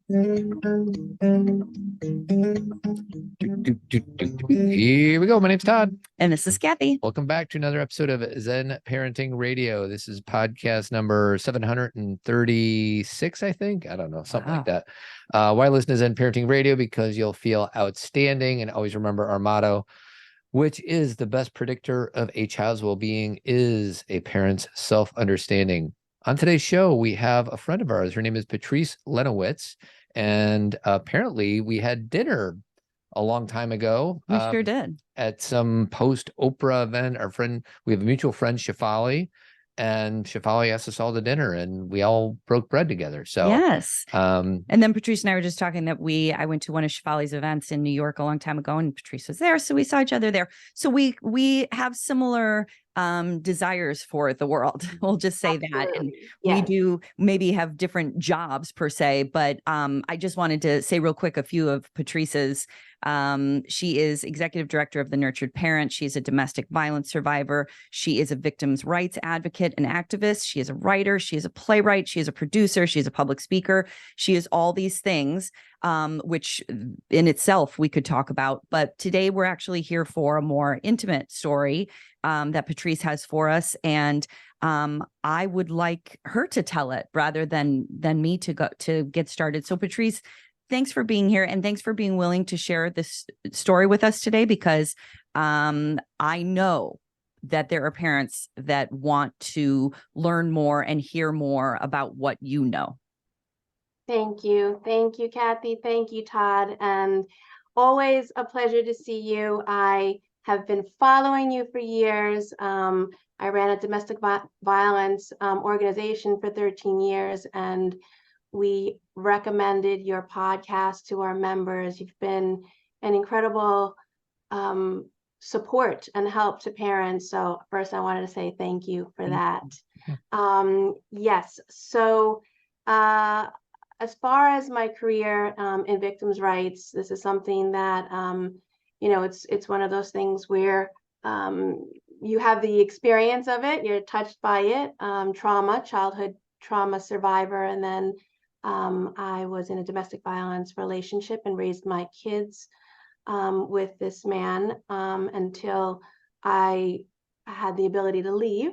Here we go. My name's Todd. And this is Cathy. Welcome back to another episode of Zen Parenting Radio. This is podcast number 736, I think. I don't know, something like that. Why listen to Zen Parenting Radio? Because you'll feel outstanding. And always remember our motto, which is the best predictor of a child's well-being is a parent's self-understanding. On today's show, we have a friend of ours. Her name is Patrice Lenowitz. And apparently we had dinner a long time ago. We sure did. At some post-Oprah event. We have a mutual friend, Shefali, and Shefali asked us all to dinner, and we all broke bread together. So yes. And then Patrice and I were just talking that I went to one of Shefali's events in New York a long time ago, and Patrice was there, so we saw each other there. So we have similar desires for the world. We'll just say that. And we do maybe have different jobs per se, but I just wanted to say real quick a few of Patrice's. She is executive director of the Nurtured Parent. She's a domestic violence survivor. She is a victims' rights advocate and activist. She is a writer. She is a playwright. She is a producer. She is a public speaker. She is all these things, which in itself we could talk about. But today we're actually here for a more intimate story that Patrice has for us. And I would like her to tell it rather than me to get started. So Patrice, thanks for being here, and thanks for being willing to share this story with us today, because I know that there are parents that want to learn more and hear more about what you know. Thank you. Thank you, Cathy. Thank you, Todd. And always a pleasure to see you. I have been following you for years. I ran a domestic violence organization for 13 years, and we recommended your podcast to our members. You've been an incredible support and help to parents. So first, I wanted to say thank you for that. Yes. So as far as my career in victims' rights, this is something that, it's one of those things where you have the experience of it, you're touched by it, childhood trauma survivor, and then I was in a domestic violence relationship and raised my kids with this man until I had the ability to leave.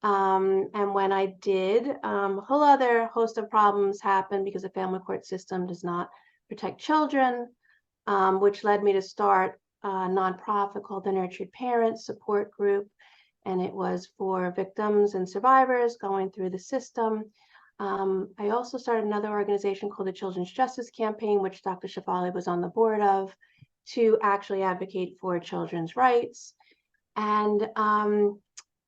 And when I did, a whole other host of problems happened because the family court system does not protect children, which led me to start a nonprofit called the Nurtured Parent Support Group. And it was for victims and survivors going through the system. I also started another organization called the Children's Justice Campaign, which Dr. Shefali was on the board of, to actually advocate for children's rights. And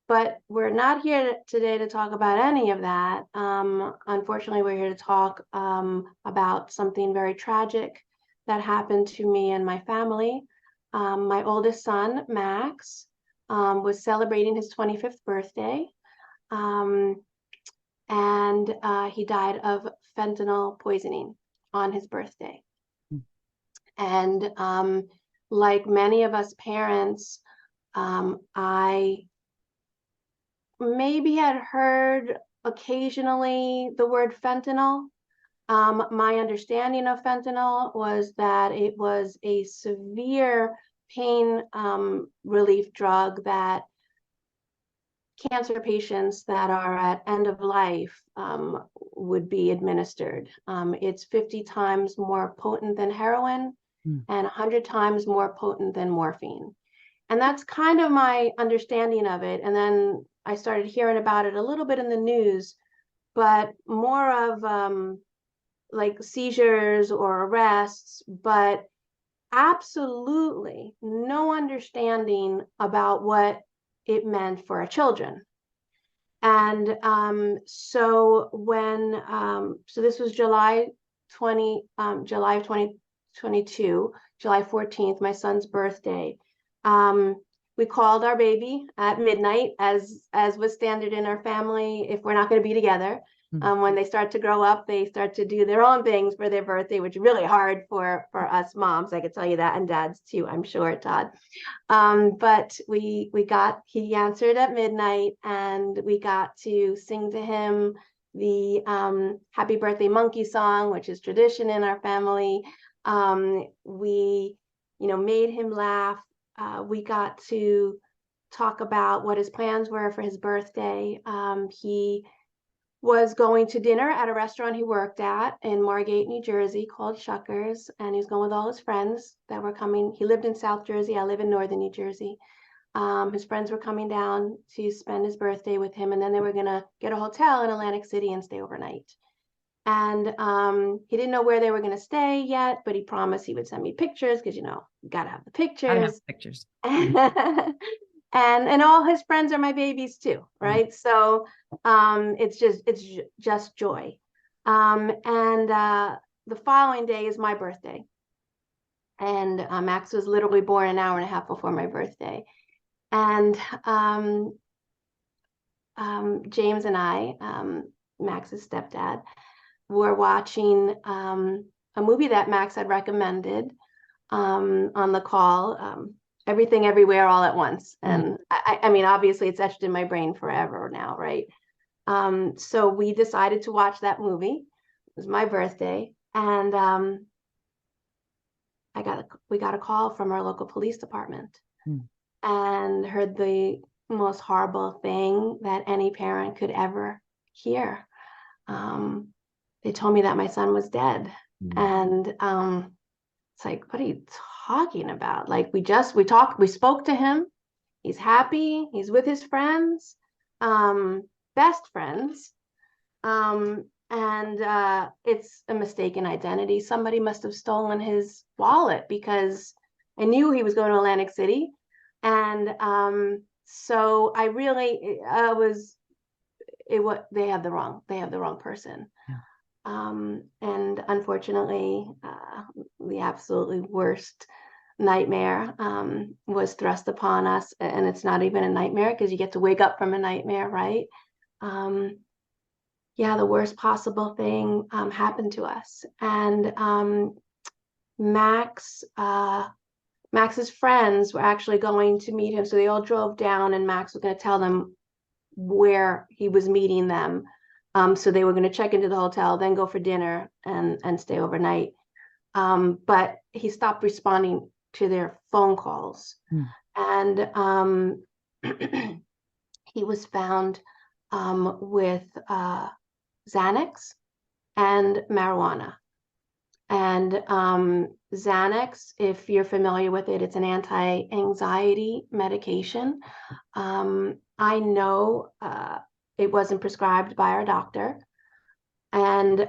but we're not here today to talk about any of that. Unfortunately, we're here to talk about something very tragic that happened to me and my family. My oldest son, Max, was celebrating his 25th birthday. And he died of fentanyl poisoning on his birthday. And like many of us parents, I maybe had heard occasionally the word fentanyl. My understanding of fentanyl was that it was a severe pain relief drug that cancer patients that are at end of life would be administered. It's 50 times more potent than heroin and 100 times more potent than morphine. And that's kind of my understanding of it. And then I started hearing about it a little bit in the news, but more of like seizures or arrests, but absolutely no understanding about what it meant for our children. And so when so this was July of 2022, July 14th, my son's birthday. We called our baby at midnight, as was standard in our family if we're not going to be together. When they start to grow up, they start to do their own things for their birthday, which is really hard for us moms. I could tell you that, and dads too, I'm sure, Todd. But he answered at midnight, and we got to sing to him the Happy Birthday Monkey song, which is tradition in our family. We, made him laugh. We got to talk about what his plans were for his birthday. He was going to dinner at a restaurant he worked at in Margate, New Jersey, called Shuckers, and he was going with all his friends that were coming. He lived in South Jersey. I live in Northern New Jersey. His friends were coming down to spend his birthday with him, and then they were going to get a hotel in Atlantic City and stay overnight. And he didn't know where they were going to stay yet, but he promised he would send me pictures because, you got to have the pictures. And all his friends are my babies too, right? So it's just joy. And the following day is my birthday. And Max was literally born an hour and a half before my birthday. And James and I, Max's stepdad, were watching a movie that Max had recommended on the call, Everything Everywhere All at Once. And I mean, obviously it's etched in my brain forever now, right? So we decided to watch that movie. It was my birthday. And we got a call from our local police department and heard the most horrible thing that any parent could ever hear. They told me that my son was dead. And it's like, what are you talking about? Like, we spoke to him. He's happy. He's with his friends, best friends. And it's a mistaken identity. Somebody must have stolen his wallet because I knew he was going to Atlantic City. And so I really, they had the wrong person. And unfortunately, the absolutely worst nightmare was thrust upon us. And it's not even a nightmare because you get to wake up from a nightmare, right? Yeah, the worst possible thing happened to us. And Max's friends were actually going to meet him. So they all drove down and Max was going to tell them where he was meeting them. So they were going to check into the hotel, then go for dinner and stay overnight. But he stopped responding to their phone calls. And he was found with Xanax and marijuana. And Xanax, if you're familiar with it, it's an anti-anxiety medication. I know it wasn't prescribed by our doctor. And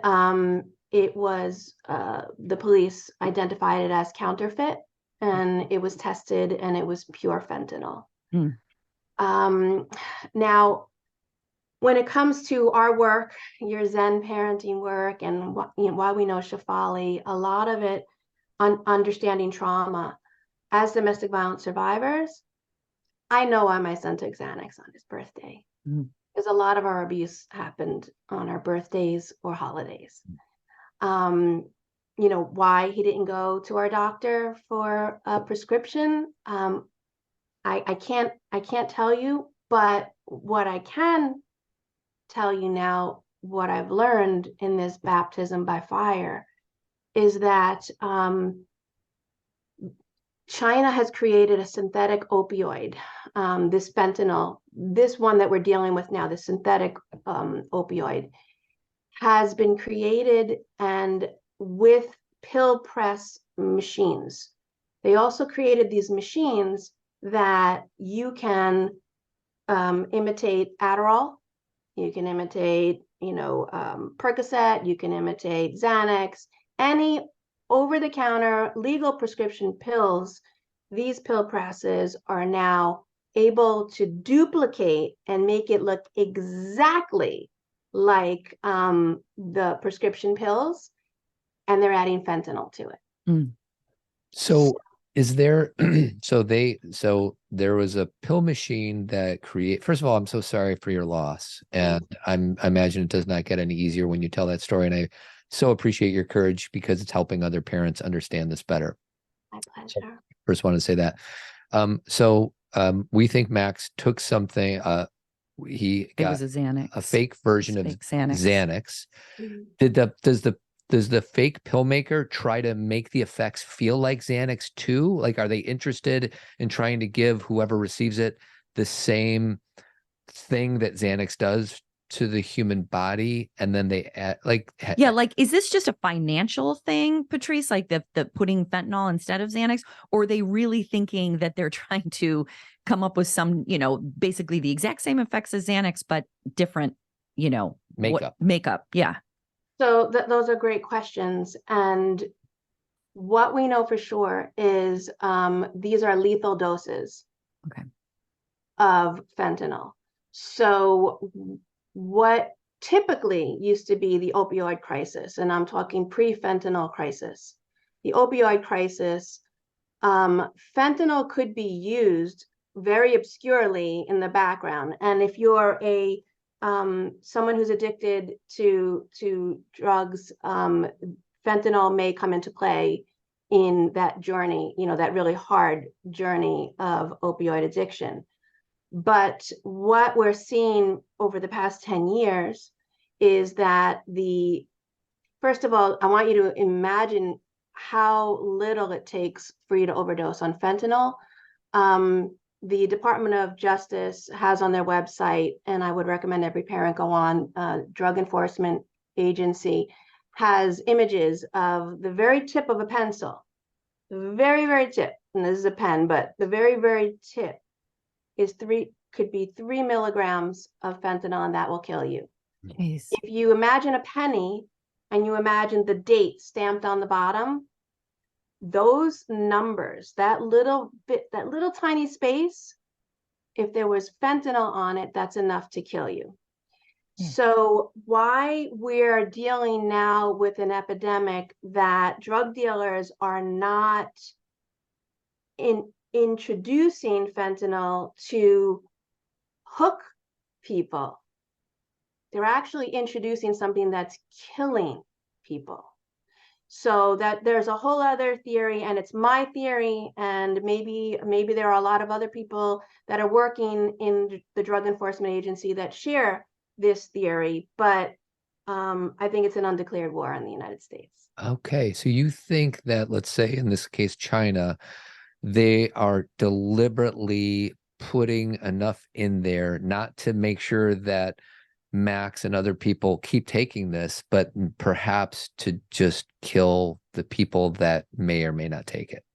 it was, the police identified it as counterfeit, and it was tested and it was pure fentanyl. Now, when it comes to our work, your Zen parenting work, and why we know Shefali, a lot of it on understanding trauma as domestic violence survivors. I know why my son took Xanax on his birthday, because a lot of our abuse happened on our birthdays or holidays. Why he didn't go to our doctor for a prescription, I can't tell you, but what I can tell you now, what I've learned in this baptism by fire, is that China has created a synthetic opioid, this fentanyl, this one that we're dealing with now, the synthetic opioid, has been created and with pill press machines. They also created these machines that you can imitate Adderall, you can imitate, Percocet, you can imitate Xanax, any over-the-counter legal prescription pills. These pill presses are now able to duplicate and make it look exactly like the prescription pills, and they're adding fentanyl to it. So is there, so there was a pill machine that first of all, I'm so sorry for your loss. And I imagine it does not get any easier when you tell that story. And I so appreciate your courage because it's helping other parents understand this better. My pleasure. So first want to say that. We think Max took something, he It got was a Xanax. a fake version of Fake Xanax. Xanax. Mhm. Does the fake pill maker try to make the effects feel like Xanax too? Like, are they interested in trying to give whoever receives it the same thing that Xanax does to the human body? And then they add, like, Yeah, like, is this just a financial thing, Patrice? Like the putting fentanyl instead of Xanax, or are they really thinking that they're trying to come up with some, basically the exact same effects as Xanax, but different, makeup? Yeah. So those are great questions. And what we know for sure is these are lethal doses Okay. of fentanyl. So what typically used to be the opioid crisis, and I'm talking pre-fentanyl crisis, the opioid crisis, fentanyl could be used very obscurely in the background. And if you're a someone who's addicted to drugs, fentanyl may come into play in that journey, that really hard journey of opioid addiction. But what we're seeing over the past 10 years is that first of all, I want you to imagine how little it takes for you to overdose on fentanyl. The Department of Justice has on their website, and I would recommend every parent go on, Drug Enforcement Agency has images of the very tip of a pencil, the very, very tip, and this is a pen, but the very, very tip could be 3 milligrams of fentanyl, and that will kill you. Jeez. If you imagine a penny and you imagine the date stamped on the bottom, those numbers, that little tiny space, if there was fentanyl on it, that's enough to kill you. Yeah. So why we're dealing now with an epidemic that drug dealers are not introducing fentanyl to hook people. They're actually introducing something that's killing people. So that there's a whole other theory, and it's my theory, and maybe there are a lot of other people that are working in the Drug Enforcement Agency that share this theory, but I think it's an undeclared war on the United States. Okay, so you think that, let's say in this case, China, they are deliberately putting enough in there not to make sure that Max and other people keep taking this, but perhaps to just kill the people that may or may not take it.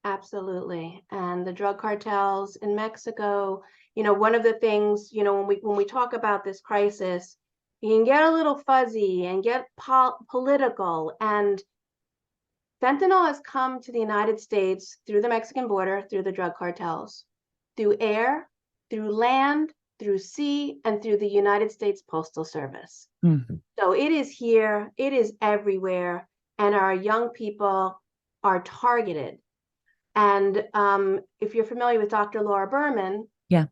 Absolutely. And the drug cartels in Mexico, one of the things, when we talk about this crisis, you can get a little fuzzy and get political. And fentanyl has come to the United States through the Mexican border, through the drug cartels, through air, through land, through sea, and through the United States Postal Service. Mm-hmm. So it is here, it is everywhere, and our young people are targeted. And if you're familiar with Dr. Laura Berman, yeah,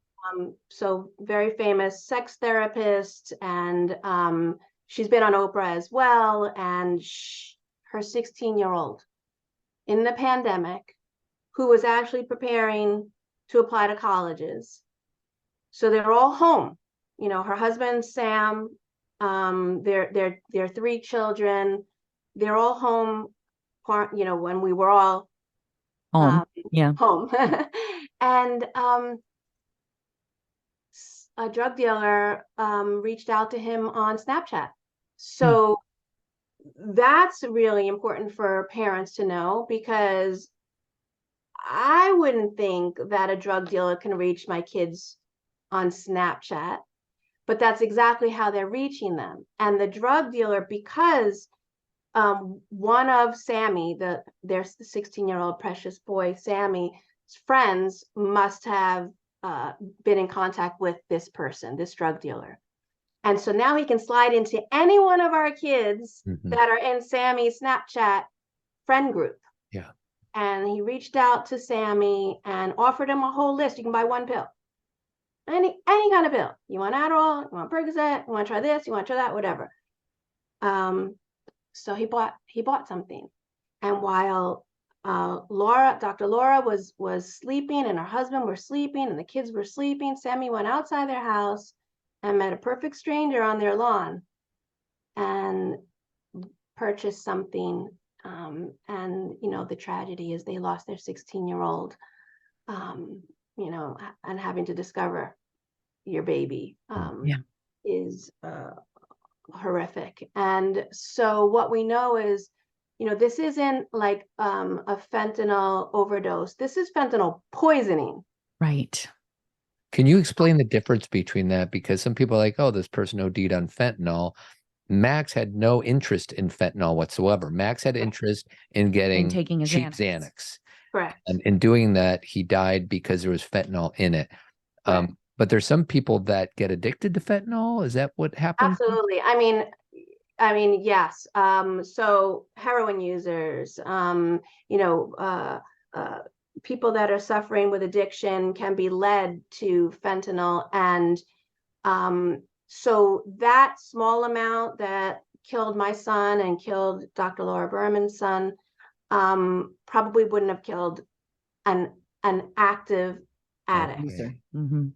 so very famous sex therapist, and she's been on Oprah as well, and her 16-year-old in the pandemic, who was actually preparing to apply to colleges. So they're all home. Her husband, Sam, their 3 children, they're all home, when we were all home. Home. And a drug dealer reached out to him on Snapchat. So that's really important for parents to know, because I wouldn't think that a drug dealer can reach my kids on Snapchat, but that's exactly how they're reaching them. And the drug dealer, because one of Sammy, their 16-year-old precious boy, Sammy's friends must have been in contact with this person, this drug dealer. And so now he can slide into any one of our kids that are in Sammy's Snapchat friend group. Yeah. And he reached out to Sammy and offered him a whole list. You can buy one pill. Any kind of pill. You want Adderall, you want Percocet, you want to try this, you want to try that, whatever. So he bought something. And while Dr. Laura was sleeping, and her husband were sleeping, and the kids were sleeping. Sammy went outside their house and met a perfect stranger on their lawn and purchased something. And, you know, the tragedy is they lost their 16-year-old, you know, and having to discover your baby is horrific. And so what we know is, you know, this isn't like a fentanyl overdose. This is fentanyl poisoning. Right. Can you explain the difference between that? Because some people are like, oh, this person OD'd on fentanyl. Max had no interest in fentanyl whatsoever. Max had interest in getting taking a cheap Xanax. Correct. And in doing that, he died because there was fentanyl in it. But there's some people that get addicted to fentanyl. Is that what happened? Absolutely. I mean, yes. So heroin users, you know, people that are suffering with addiction can be led to fentanyl. And so that small amount that killed my son and killed Dr. Laura Berman's son probably wouldn't have killed an active addict. Okay. Mm-hmm.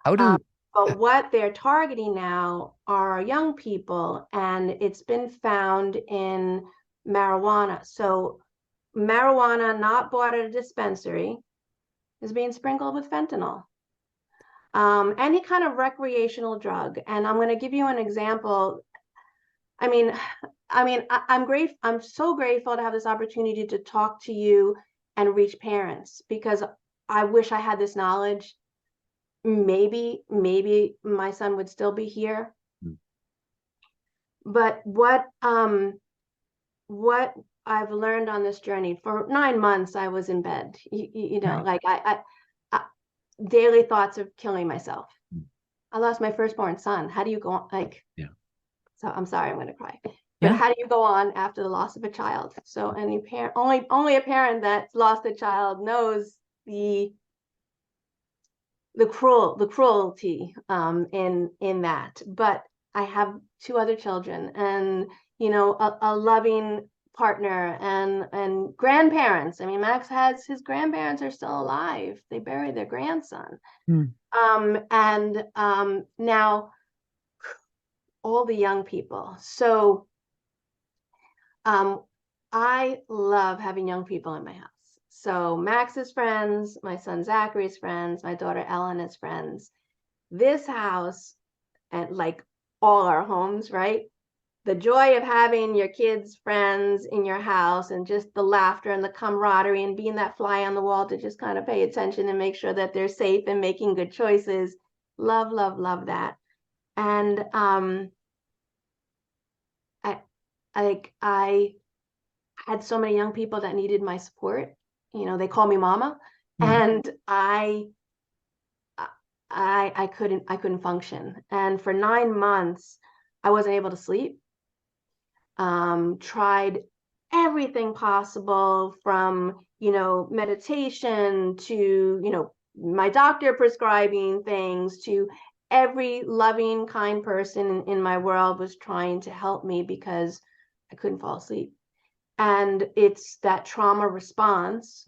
How do but what they're targeting now are young people, and it's been found in marijuana. So marijuana not bought at a dispensary is being sprinkled with fentanyl. Any kind of recreational drug. And I'm going to give you an example. I'm so grateful to have this opportunity to talk to you and reach parents, because I wish I had this knowledge. Maybe my son would still be here. But what I've learned on this journey, for 9 months, I was in bed, you know, like I daily thoughts of killing myself. I lost my firstborn son. How do you go on? Like, so I'm sorry, I'm going to cry. But how do you go on after the loss of a child? So any parent, only a parent that's lost a child knows the cruelty in that. But I have 2 other children, and, you know, a loving partner and grandparents. I mean, Max has his grandparents are still alive. They buried their grandson. And now all the young people. So I love having young people in my house. So Max's friends, my son Zachary's friends, my daughter Elena's friends. This house, and like all our homes, right? The joy of having your kids' friends in your house, and just the laughter and the camaraderie, and being that fly on the wall to just kind of pay attention and make sure that they're safe and making good choices. Love, love, love that. And I had so many young people that needed my support. You know, they call me mama, and I couldn't function. And for 9 months, I wasn't able to sleep. Tried everything possible, from, you know, meditation to, you know, my doctor prescribing things, to every loving, kind person in my world was trying to help me because I couldn't fall asleep. And it's that trauma response.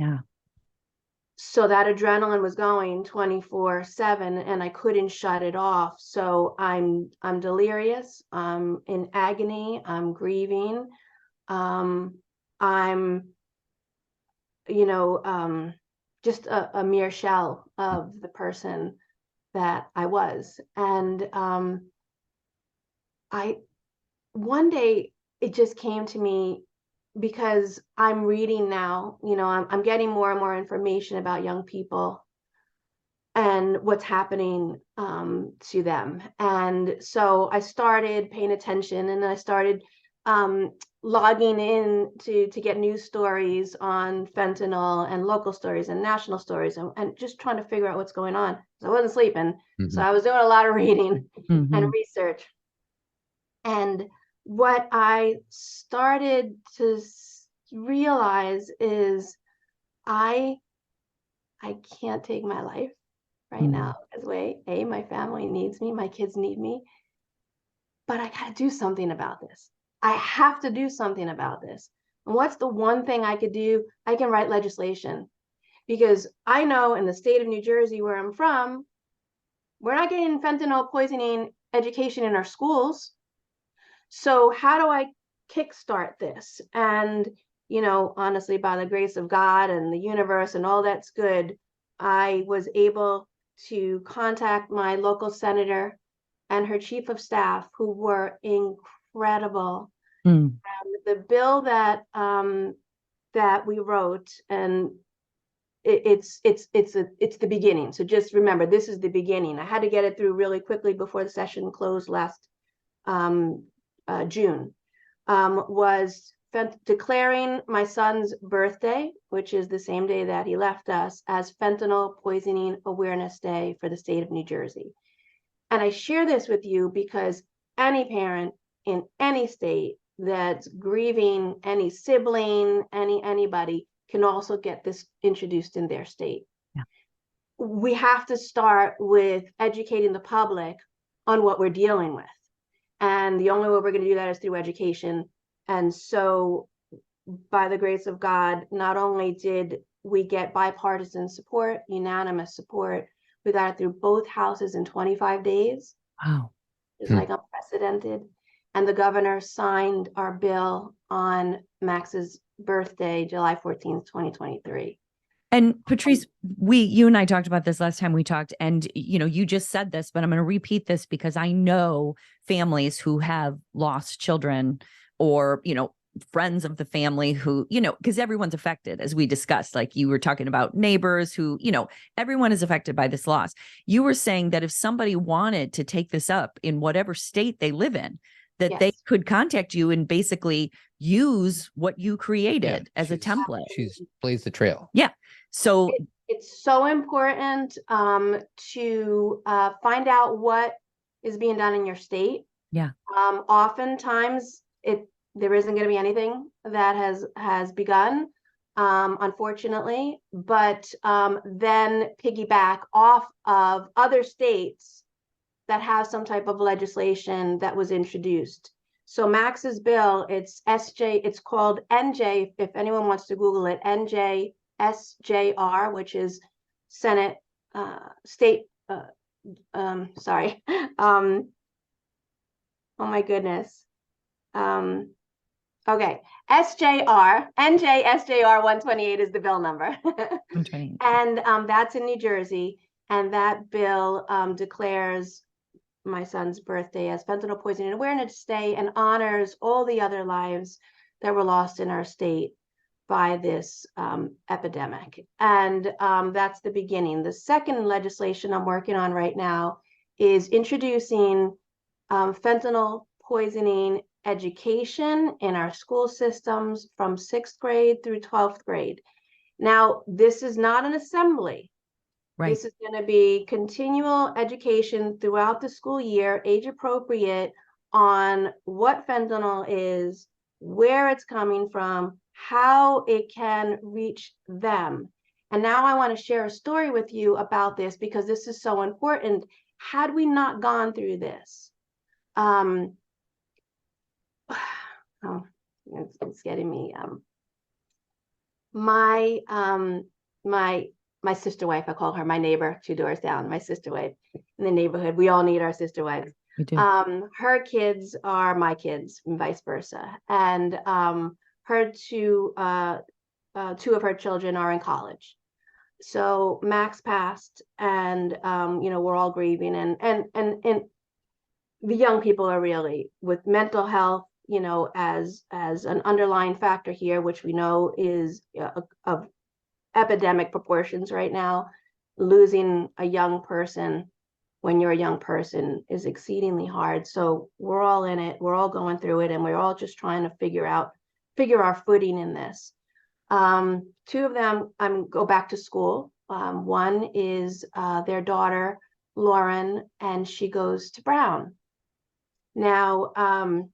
So that adrenaline was going 24/7, and I couldn't shut it off. So I'm delirious. I'm in agony. I'm grieving. I'm, you know, just a mere shell of the person that I was. And one day it just came to me, because I'm reading now, you know, I'm getting more and more information about young people and what's happening to them. And so I started paying attention, and I started logging in to get news stories on fentanyl, and local stories and national stories, and just trying to figure out what's going on. So I wasn't sleeping. So I was doing a lot of reading and research. And what I started to realize is I can't take my life right now, because my family needs me, my kids need me, but I gotta do something about this. I have to do something about this. And what's the one thing I could do? I can write legislation, because I know in the state of New Jersey, where I'm from, we're not getting fentanyl poisoning education in our schools. So how do I kickstart this? And, honestly, by the grace of God and the universe and all that's good, I was able to contact my local senator and her chief of staff, who were incredible. And the bill that we wrote, and it's the beginning. So just remember, this is the beginning. I had to get it through really quickly before the session closed last June. Was declaring my son's birthday, which is the same day that he left us, as Fentanyl Poisoning Awareness Day for the state of New Jersey. And I share this with you because any parent in any state that's grieving any sibling, anybody, can also get this introduced in their state. Yeah. We have to start with educating the public on what we're dealing with. And the only way we're going to do that is through education. And so, by the grace of God, not only did we get bipartisan support, unanimous support, we got it through both houses in 25 days. Wow. It's like unprecedented. And the governor signed our bill on Max's birthday, July 14th, 2023. And Patrice, you and I talked about this last time we talked, and you just said this, but I'm going to repeat this because I know families who have lost children, or friends of the family who, because everyone's affected, as we discussed. Like you were talking about neighbors who, everyone is affected by this loss. You were saying that if somebody wanted to take this up in whatever state they live in, that Yes. they could contact you and basically use what you created as a template. She's blazed the trail. Yeah. So it's so important to find out what is being done in your state. Yeah. Oftentimes there isn't going to be anything that has begun, unfortunately, but then piggyback off of other states that have some type of legislation that was introduced. So Max's bill, it's called NJ, if anyone wants to Google it, NJSJR, which is Senate state, sorry. Oh my goodness. Okay, NJSJR 128 is the bill number. And that's in New Jersey. And that bill declares my son's birthday as Fentanyl Poisoning Awareness Day, and honors all the other lives that were lost in our state by this epidemic. And that's the beginning. The second legislation I'm working on right now is introducing fentanyl poisoning education in our school systems from 6th grade through 12th grade. Now, this is not an assembly. Right. This is going to be continual education throughout the school year, age appropriate, on what fentanyl is, where it's coming from, how it can reach them. And now I want to share a story with you about this, because this is so important. Had we not gone through this, it's getting me. My sister wife, I call her my neighbor, 2 doors down, my sister wife in the neighborhood. We all need our sister wives. We do. Her kids are my kids and vice versa. And her two of her children are in college. So Max passed, and we're all grieving, and the young people are really with mental health, as an underlying factor here, which we know is of epidemic proportions right now. Losing a young person when you're a young person is exceedingly hard. So we're all in it, we're all going through it, and we're all just trying to figure our footing in this. 2 of them go back to school. One is their daughter, Lauren, and she goes to Brown. Now,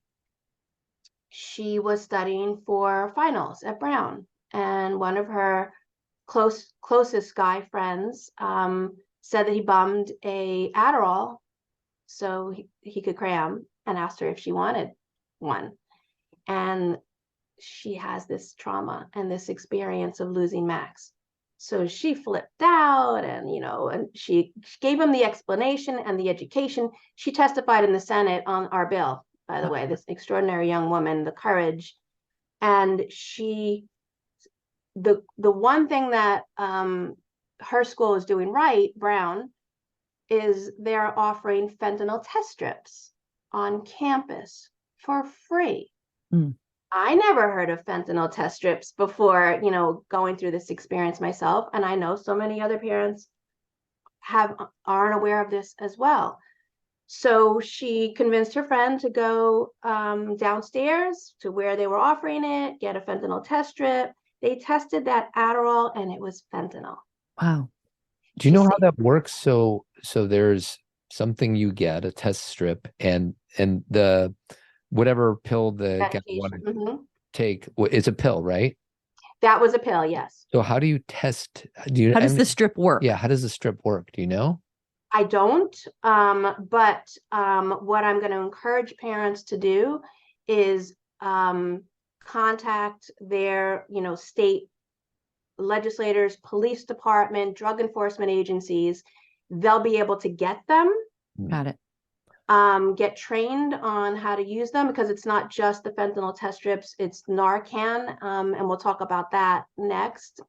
she was studying for finals at Brown, and one of her closest guy friends said that he bummed a Adderall so he could cram, and asked her if she wanted one. And she has this trauma and this experience of losing Max. So she flipped out, and and she gave him the explanation and the education. She testified in the Senate on our bill, by the way, this extraordinary young woman, the courage. And the one thing that her school is doing right, Brown, is they're offering fentanyl test strips on campus for free. I never heard of fentanyl test strips before, going through this experience myself. And I know so many other parents aren't aware of this as well. So she convinced her friend to go downstairs to where they were offering it, get a fentanyl test strip. They tested that Adderall and it was fentanyl. Wow. Do you know how that works? So there's something you get, a test strip, and the whatever pill the guy wanted to take is a pill, right? That was a pill, yes. So how do you test? How does the strip work? Yeah, how does the strip work? Do you know? I don't, but what I'm going to encourage parents to do is contact their, state legislators, police department, drug enforcement agencies. They'll be able to get them. Got it. Get trained on how to use them, because it's not just the fentanyl test strips, it's Narcan, and we'll talk about that next,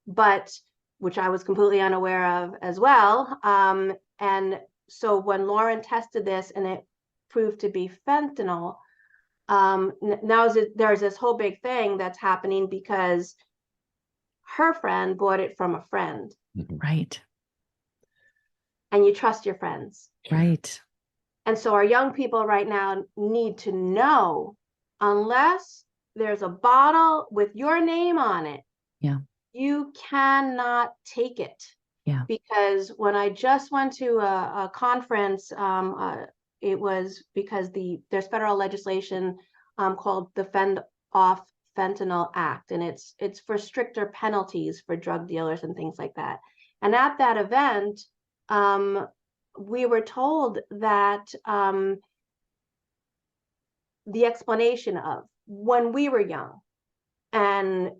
but which I was completely unaware of as well. And so when Lauren tested this and it proved to be fentanyl, now there's this whole big thing that's happening because her friend bought it from a friend. Right. And you trust your friends. Right. And so our young people right now need to know, unless there's a bottle with your name on it, you cannot take it. Yeah. Because when I just went to a conference, it was because there's federal legislation called the Fend Off Fentanyl Act, and it's for stricter penalties for drug dealers and things like that. And at that event, we were told that the explanation of when we were young and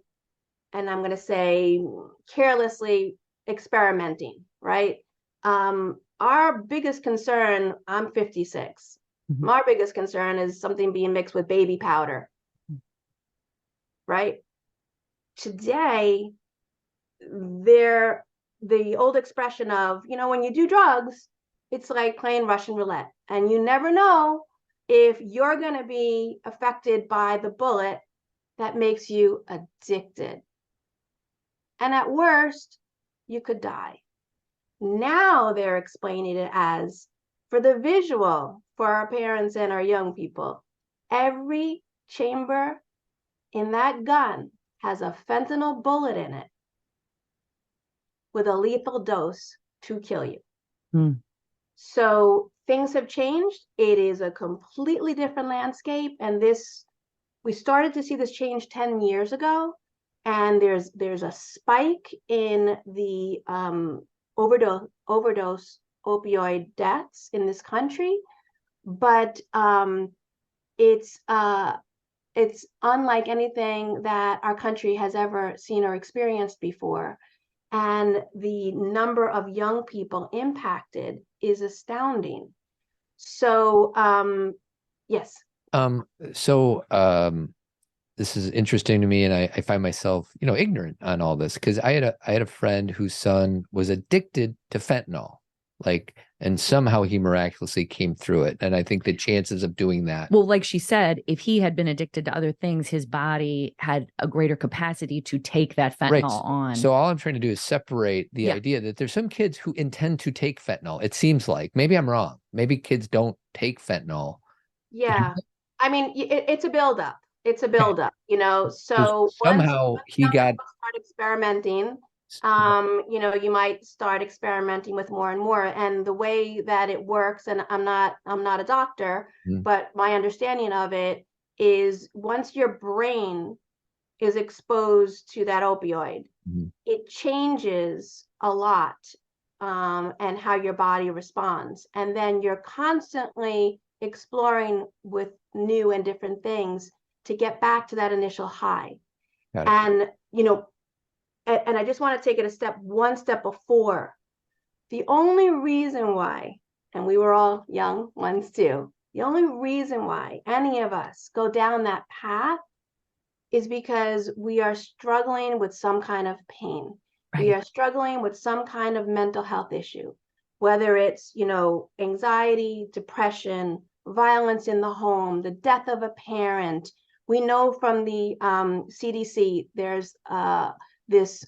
I'm going to say carelessly experimenting, right? Our biggest concern, I'm 56. My biggest concern is something being mixed with baby powder, right? Today, the old expression of, when you do drugs, it's like playing Russian roulette, and you never know if you're going to be affected by the bullet that makes you addicted. And at worst, you could die. Now they're explaining it as, for the visual, for our parents and our young people, every chamber in that gun has a fentanyl bullet in it with a lethal dose to kill you. So things have changed. It is a completely different landscape. And we started to see this change 10 years ago. And there's a spike in the overdose opioid deaths in this country. But it's unlike anything that our country has ever seen or experienced before. And the number of young people impacted is astounding. So, yes. This is interesting to me, and I find myself, ignorant on all this, because I had a friend whose son was addicted to fentanyl, and somehow he miraculously came through it. And I think the chances of doing that. Well, like she said, if he had been addicted to other things, his body had a greater capacity to take that fentanyl on. So all I'm trying to do is separate the idea that there's some kids who intend to take fentanyl. It seems like, maybe I'm wrong. Maybe kids don't take fentanyl. Yeah. I mean, it's a buildup. It's a buildup, so somehow he got start experimenting. You might start experimenting with more and more. And the way that it works, and I'm not a doctor, but my understanding of it is once your brain is exposed to that opioid, it changes a lot, and how your body responds. And then you're constantly exploring with new and different things. to get back to that initial high. Got it. And, you know, and I just want to take it one step before. The only reason why, and we were all young ones too, the only reason why any of us go down that path is because we are struggling with some kind of pain. Right. We are struggling with some kind of mental health issue, whether it's, you know, anxiety, depression, violence in the home, the death of a parent. We know from the CDC, there's this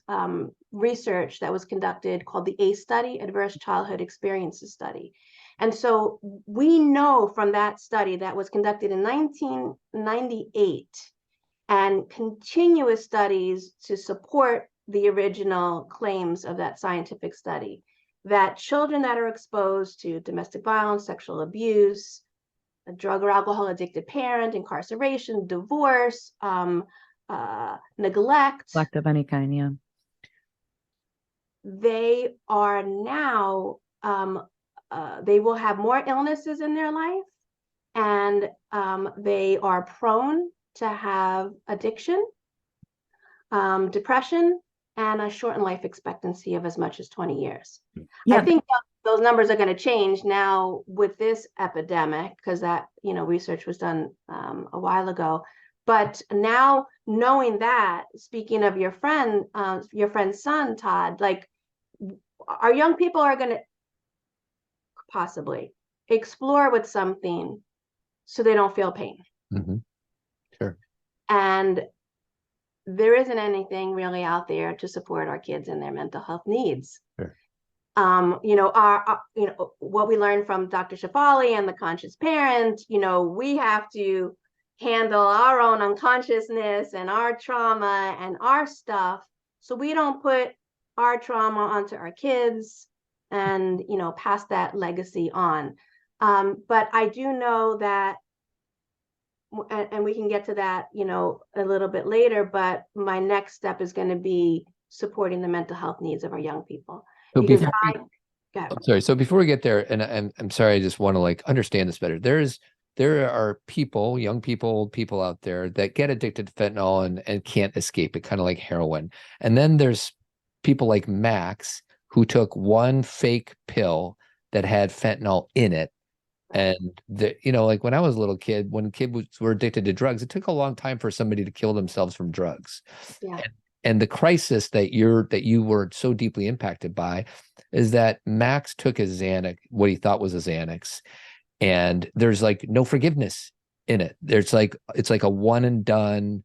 research that was conducted called the ACE study, Adverse Childhood Experiences Study. And so we know from that study that was conducted in 1998 and continuous studies to support the original claims of that scientific study, that children that are exposed to domestic violence, sexual abuse, a drug or alcohol addicted parent, incarceration, divorce, neglect of any kind, yeah. They are now, they will have more illnesses in their life, and they are prone to have addiction, depression, and a shortened life expectancy of as much as 20 years. Yeah. I think those numbers are going to change now with this epidemic, because that, you know, research was done a while ago. But now, knowing that, speaking of your friend's son, Todd, like, our young people are going to possibly explore with something so they don't feel pain. Mm-hmm. Sure. And there isn't anything really out there to support our kids in their mental health needs. Sure. You know, you know, what we learned from Dr. Shefali and the conscious parent, you know, we have to handle our own unconsciousness and our trauma and our stuff, so we don't put our trauma onto our kids and, you know, pass that legacy on. But I do know that, and we can get to that, you know, a little bit later, but my next step is going to be supporting the mental health needs of our young people. So Because I'm sorry. So before we get there, and I'm sorry, I just want to like understand this better. There are people, young people, old people out there that get addicted to fentanyl and can't escape it, kind of like heroin. And then there's people like Max, who took one fake pill that had fentanyl in it. And you know, like when I was a little kid, when kids were addicted to drugs, it took a long time for somebody to kill themselves from drugs. Yeah. And the crisis that you were so deeply impacted by is that Max took his Xanax, what he thought was a Xanax, and there's like no forgiveness in it. It's like a one and done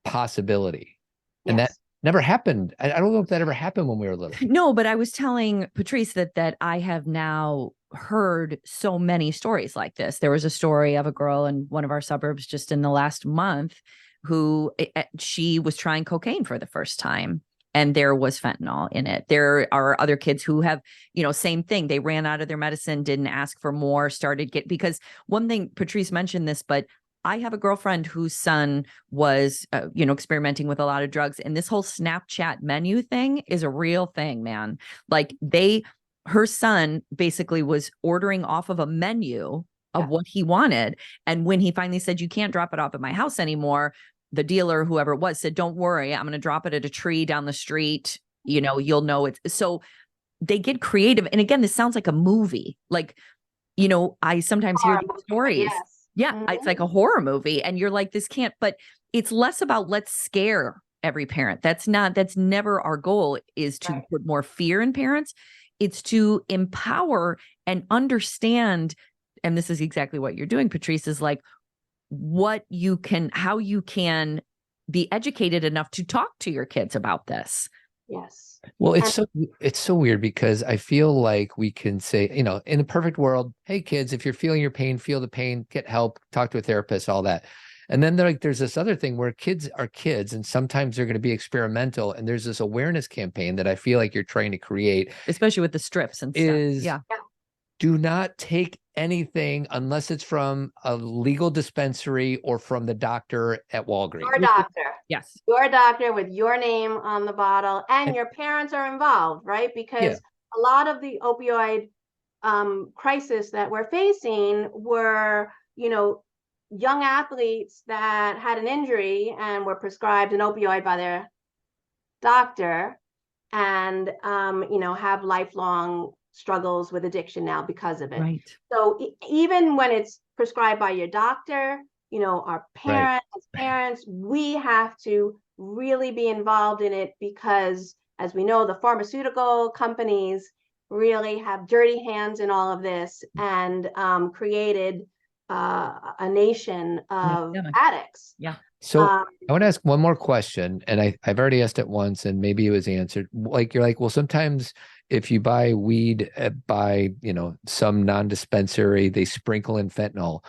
possibility. And Yes. that never happened. I don't know if that ever happened when we were little. No, but I was telling Patrice that I have now heard so many stories like this. There was a story of a girl in one of our suburbs just in the last month who she was trying cocaine for the first time, and there was fentanyl in it. There are other kids who have, you know, same thing. They ran out of their medicine, didn't ask for more, because one thing, Patrice mentioned this, but I have a girlfriend whose son was, you know, experimenting with a lot of drugs, and this whole Snapchat menu thing is a real thing, man. Like her son basically was ordering off of a menu of what he wanted. And when he finally said, you can't drop it off at my house anymore, the dealer, whoever it was, said, don't worry, I'm going to drop it at a tree down the street. You know, you'll know it. So they get creative. And again, this sounds like a movie. Like, you know, I sometimes hear these stories. Yes. Yeah, Mm-hmm. It's like a horror movie. And you're like, this can't, but it's less about let's scare every parent. That's never our goal, is to put more fear in parents. It's to empower and understand. And this is exactly what you're doing, Patrice, is like how you can be educated enough to talk to your kids about this. Yes. Well, it's so weird, because I feel like we can say, you know, in a perfect world, hey kids, if you're feeling your pain, feel the pain, get help, talk to a therapist, all that. And then there's this other thing where kids are kids, and sometimes they're going to be experimental. And there's this awareness campaign that I feel like you're trying to create, especially with the strips and stuff. Yeah. Do not take anything unless it's from a legal dispensary or from the doctor at Walgreens. Your doctor. Yes. Your doctor with your name on the bottle, and your parents are involved, right? Because a lot of the opioid crisis that we're facing were, you know, young athletes that had an injury and were prescribed an opioid by their doctor, and have lifelong struggles with addiction now because of it. Right. So even when it's prescribed by your doctor, our parents, we have to really be involved in it, because as we know, the pharmaceutical companies really have dirty hands in all of this, and created a nation of addicts. Yeah. So I want to ask one more question, and I've already asked it once, and maybe it was answered. Like, you're like, well, sometimes if you buy weed by, some non-dispensary, they sprinkle in fentanyl.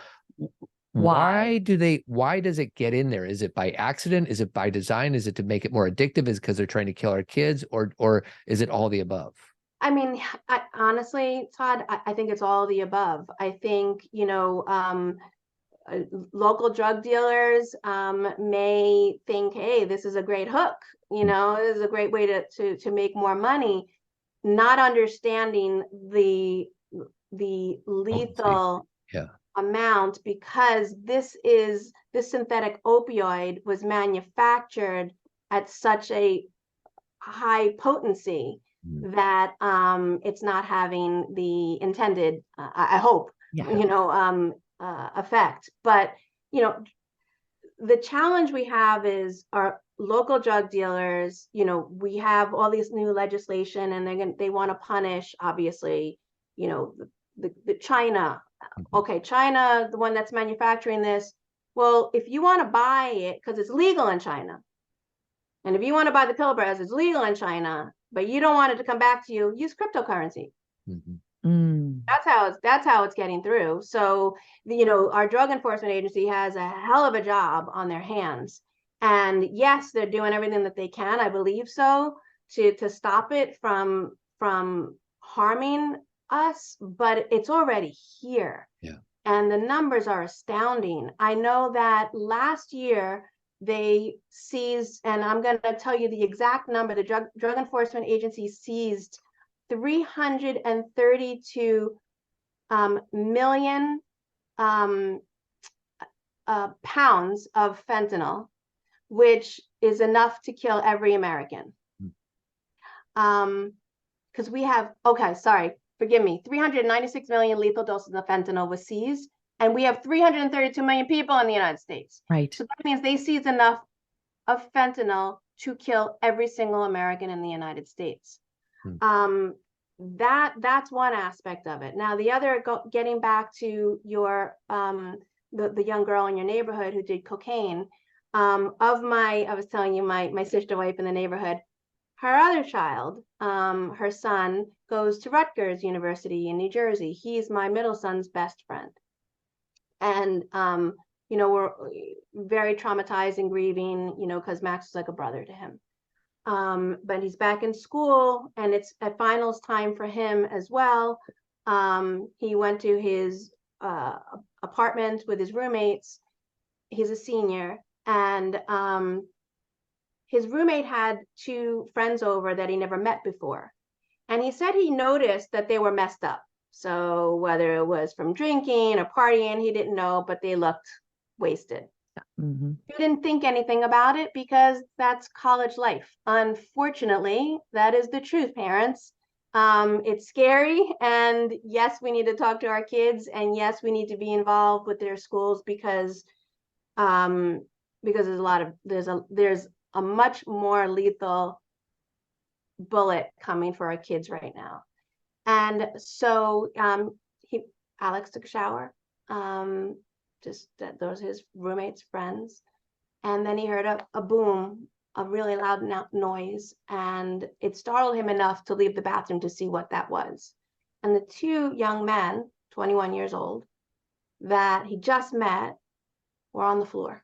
Why does it get in there? Is it by accident? Is it by design? Is it to make it more addictive? Is it because they're trying to kill our kids, or is it all the above? I mean, honestly, Todd, I think it's all the above. I think, local drug dealers may think, hey, this is a great hook, this is a great way to make more money, not understanding the lethal amount, because this synthetic opioid was manufactured at such a high potency that it's not having the intended, I hope, effect. But the challenge we have is our local drug dealers. We have all these new legislation, and they want to punish, obviously, the China. Okay, China, the one that's manufacturing this. Well, if you want to buy it because it's legal in China, and if you want to buy the pill because it's legal in China, but you don't want it to come back to you, use cryptocurrency. That's how it's getting through. So, our drug enforcement agency has a hell of a job on their hands. And yes, they're doing everything that they can, I believe so, to stop it from harming us, but it's already here. Yeah. And the numbers are astounding. I know that last year they seized, and I'm going to tell you the exact number, the drug enforcement agency seized 332 million pounds of fentanyl, which is enough to kill every American. Because we have, forgive me, 396 million lethal doses of fentanyl was seized, and we have 332 million people in the United States. Right. So that means they seized enough of fentanyl to kill every single American in the United States. That's one aspect of it. Now, the other, getting back to your the young girl in your neighborhood who did cocaine, I was telling you, my sister wife in the neighborhood, her other child, her son, goes to Rutgers University in New Jersey. He's my middle son's best friend. And, we're very traumatized and grieving, because Max was like a brother to him. But he's back in school, and it's at finals time for him as well. He went to his apartment with his roommates. He's a senior, and his roommate had two friends over that he never met before. And he said he noticed that they were messed up. So whether it was from drinking or partying, he didn't know, but they looked wasted. He didn't think anything about it because that's college life. Unfortunately, that is the truth, parents. It's scary. And yes, we need to talk to our kids. And yes, we need to be involved with their schools, because there's a much more lethal bullet coming for our kids right now. And so Alex took a shower. Those his roommates' friends. And then he heard a boom, a really loud noise. And it startled him enough to leave the bathroom to see what that was. And the two young men, 21 years old, that he just met, were on the floor.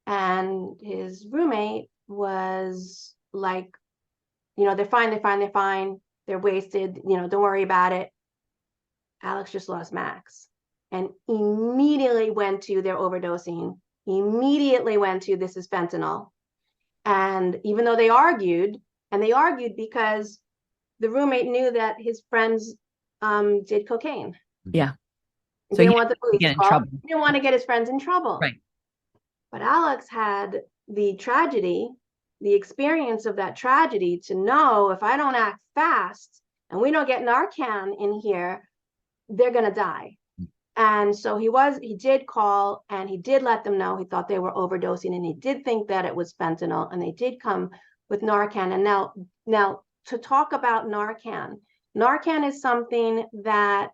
And his roommate was like, they're fine. They're wasted. Don't worry about it. Alex just lost Max. And immediately went to their overdosing, immediately went to this is fentanyl. And even though they argued because the roommate knew that his friends did cocaine. Yeah. He So didn't he want the didn't police get in call. trouble. He didn't want to get his friends in trouble. Right. But Alex had the tragedy, the experience of that tragedy to know if I don't act fast and we don't get Narcan in here, they're going to die. And so he did call and he did let them know he thought they were overdosing and he did think that it was fentanyl and they did come with Narcan. And now to talk about Narcan is something that,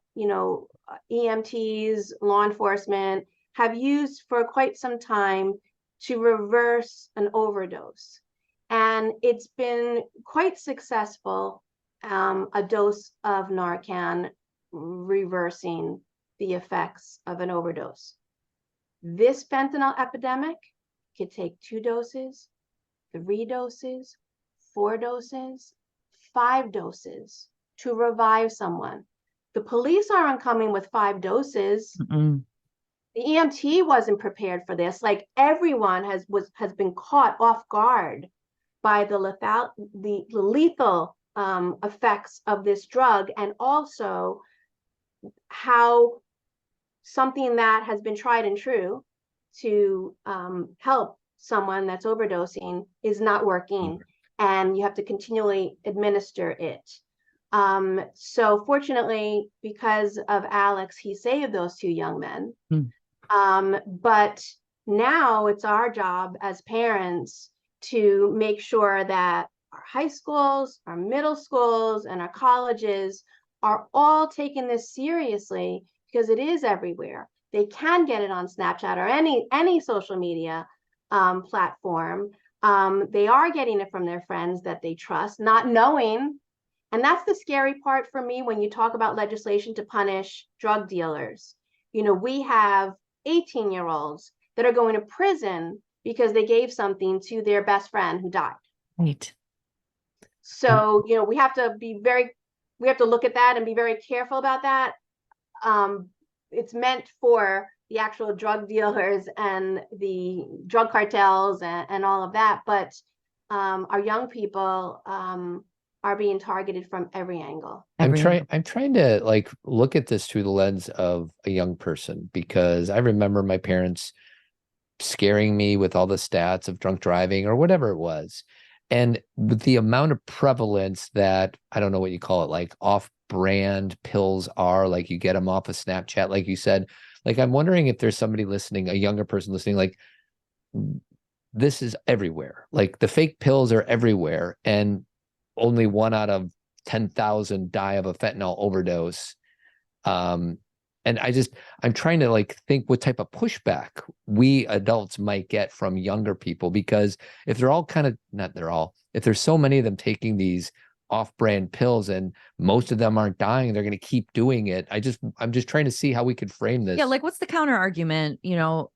EMTs, law enforcement have used for quite some time to reverse an overdose. And it's been quite successful, a dose of Narcan reversing the effects of an overdose. This fentanyl epidemic could take 2 doses, 3 doses, 4 doses, 5 doses to revive someone. The police aren't coming with 5 doses. Mm-mm. The EMT wasn't prepared for this. Like everyone has been caught off guard by the lethal effects of this drug, and also how something that has been tried and true to help someone that's overdosing is not working, and you have to continually administer it. So fortunately, because of Alex, he saved those 2 young men. But now it's our job as parents to make sure that our high schools, our middle schools, and our colleges are all taking this seriously, because it is everywhere. They can get it on Snapchat or any social media platform. They are getting it from their friends that they trust, not knowing. And that's the scary part for me when you talk about legislation to punish drug dealers. We have 18-year-olds that are going to prison because they gave something to their best friend who died. Right. So, we have to look at that and be very careful about that. It's meant for the actual drug dealers and the drug cartels and all of that. But our young people are being targeted from every angle. I'm trying to look at this through the lens of a young person, because I remember my parents scaring me with all the stats of drunk driving or whatever it was. And with the amount of prevalence that, I don't know what you call it, like off-brand pills are, like you get them off of Snapchat, like you said, I'm wondering if there's somebody listening, a younger person listening, this is everywhere. The fake pills are everywhere, and only 1 out of 10,000 die of a fentanyl overdose. And I'm trying to think what type of pushback we adults might get from younger people, because if they're all if there's so many of them taking these off-brand pills and most of them aren't dying, they're going to keep doing it. I'm just trying to see how we could frame this. Yeah. What's the counter argument,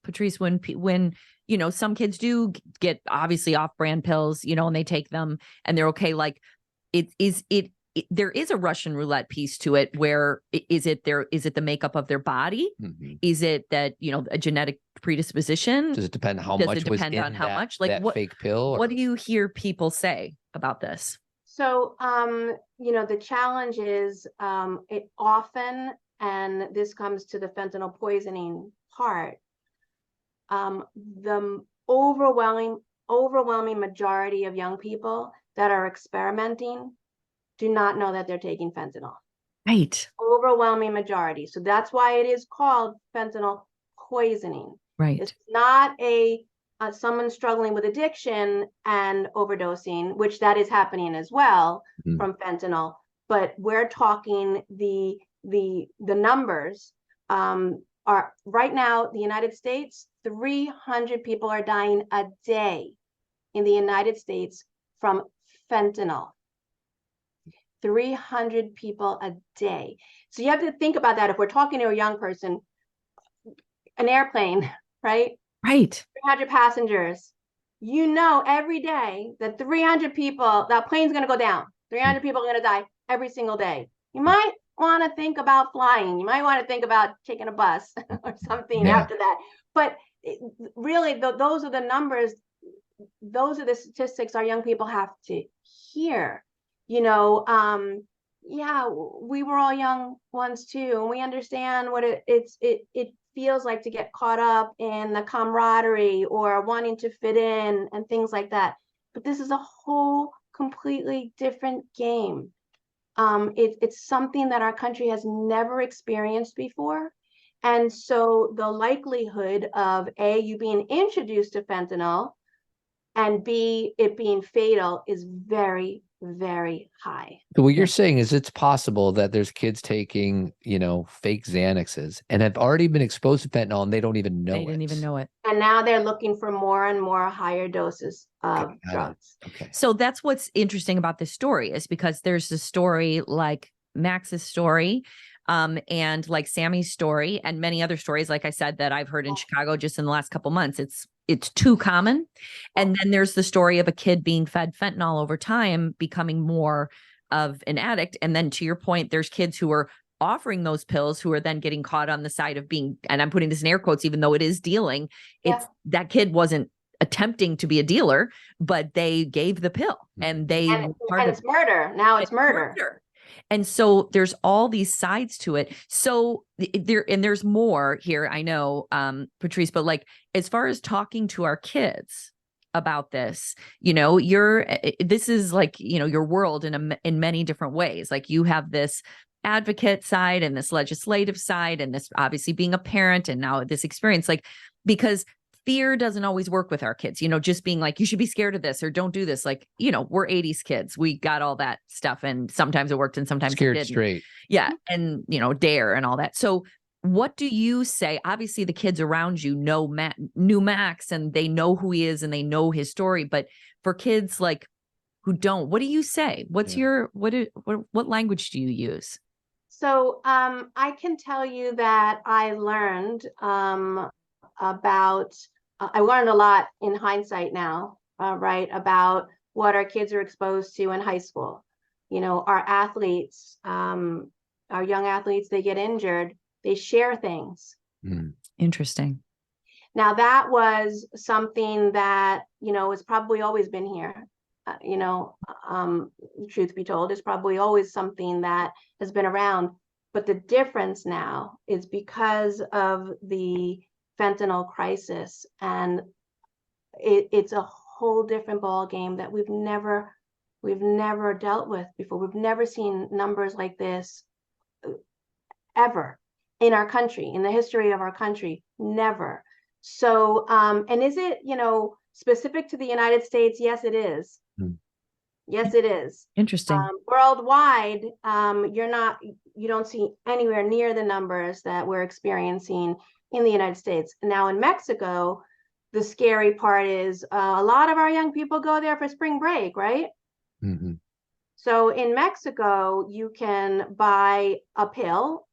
Patrice, when some kids do get obviously off-brand pills, and they take them and they're okay. There is a Russian roulette piece to it. Where is it the makeup of their body? Mm-hmm. Is it that, a genetic predisposition? Does it depend how much was in that fake pill? What do you hear people say about this? So, the challenge is it often, and this comes to the fentanyl poisoning part, the overwhelming majority of young people that are experimenting do not know that they're taking fentanyl. Right. Overwhelming majority. So that's why it is called fentanyl poisoning. Right. It's not someone struggling with addiction and overdosing, which that is happening as well from fentanyl. But we're talking the numbers are right now, the United States, 300 people are dying a day in the United States from fentanyl. 300 people a day. So you have to think about that. If we're talking to a young person, an airplane, right? Right. 300 passengers. Every day that 300 people, that plane's going to go down. 300 people are going to die every single day. You might want to think about flying. You might want to think about taking a bus or something after that. But really, those are the numbers. Those are the statistics our young people have to hear. yeah, we were all young ones too, and we understand what it feels like to get caught up in the camaraderie or wanting to fit in and things like that. But this is a whole completely different game. It's something that our country has never experienced before. And so the likelihood of A, you being introduced to fentanyl, and B, it being fatal is very, very high. So what you're saying is it's possible that there's kids taking, fake Xanaxes and have already been exposed to fentanyl and they don't even know it. They didn't even know it. And now they're looking for more and more higher doses of drugs. Okay. So that's what's interesting about this story, is because there's a story like Max's story, and like Sammy's story, and many other stories, like I said, that I've heard in Chicago just in the last couple months. It's too common. And then there's the story of a kid being fed fentanyl over time, becoming more of an addict. And then to your point, there's kids who are offering those pills who are then getting caught on the side of being, and I'm putting this in air quotes, even though it is dealing, that kid wasn't attempting to be a dealer, but they gave the pill and it's murder. Now it's murder. And so there's all these sides to it. So there's more here, I know, Patrice, but like, as far as talking to our kids about this, this is like, your world in many different ways. Like, you have this advocate side and this legislative side, and this obviously being a parent, and now this experience, like, because fear doesn't always work with our kids, just being like, you should be scared of this or don't do this. Like, we're 80s kids. We got all that stuff. And sometimes it worked and sometimes scared it didn't. Straight. Yeah. And, dare and all that. So what do you say? Obviously the kids around you knew Max, and they know who he is and they know his story. But for kids like who don't, what do you say? What's what language do you use? So I can tell you that I learned I learned a lot in hindsight now, right, about what our kids are exposed to in high school. Our athletes, our young athletes, they get injured, they share things. Interesting. Now, that was something that, has probably always been here. Truth be told, it's probably always something that has been around. But the difference now is because of the fentanyl crisis, and it's a whole different ball game that we've never dealt with before. We've never seen numbers like this ever in our country, in the history of our country. Never. So and is it specific to the United States? Yes, it is. Yes, it is. Interesting. Worldwide, you don't see anywhere near the numbers that we're experiencing in the United States. Now in Mexico, the scary part is a lot of our young people go there for spring break, right? Mm-hmm. So in Mexico, you can buy a pill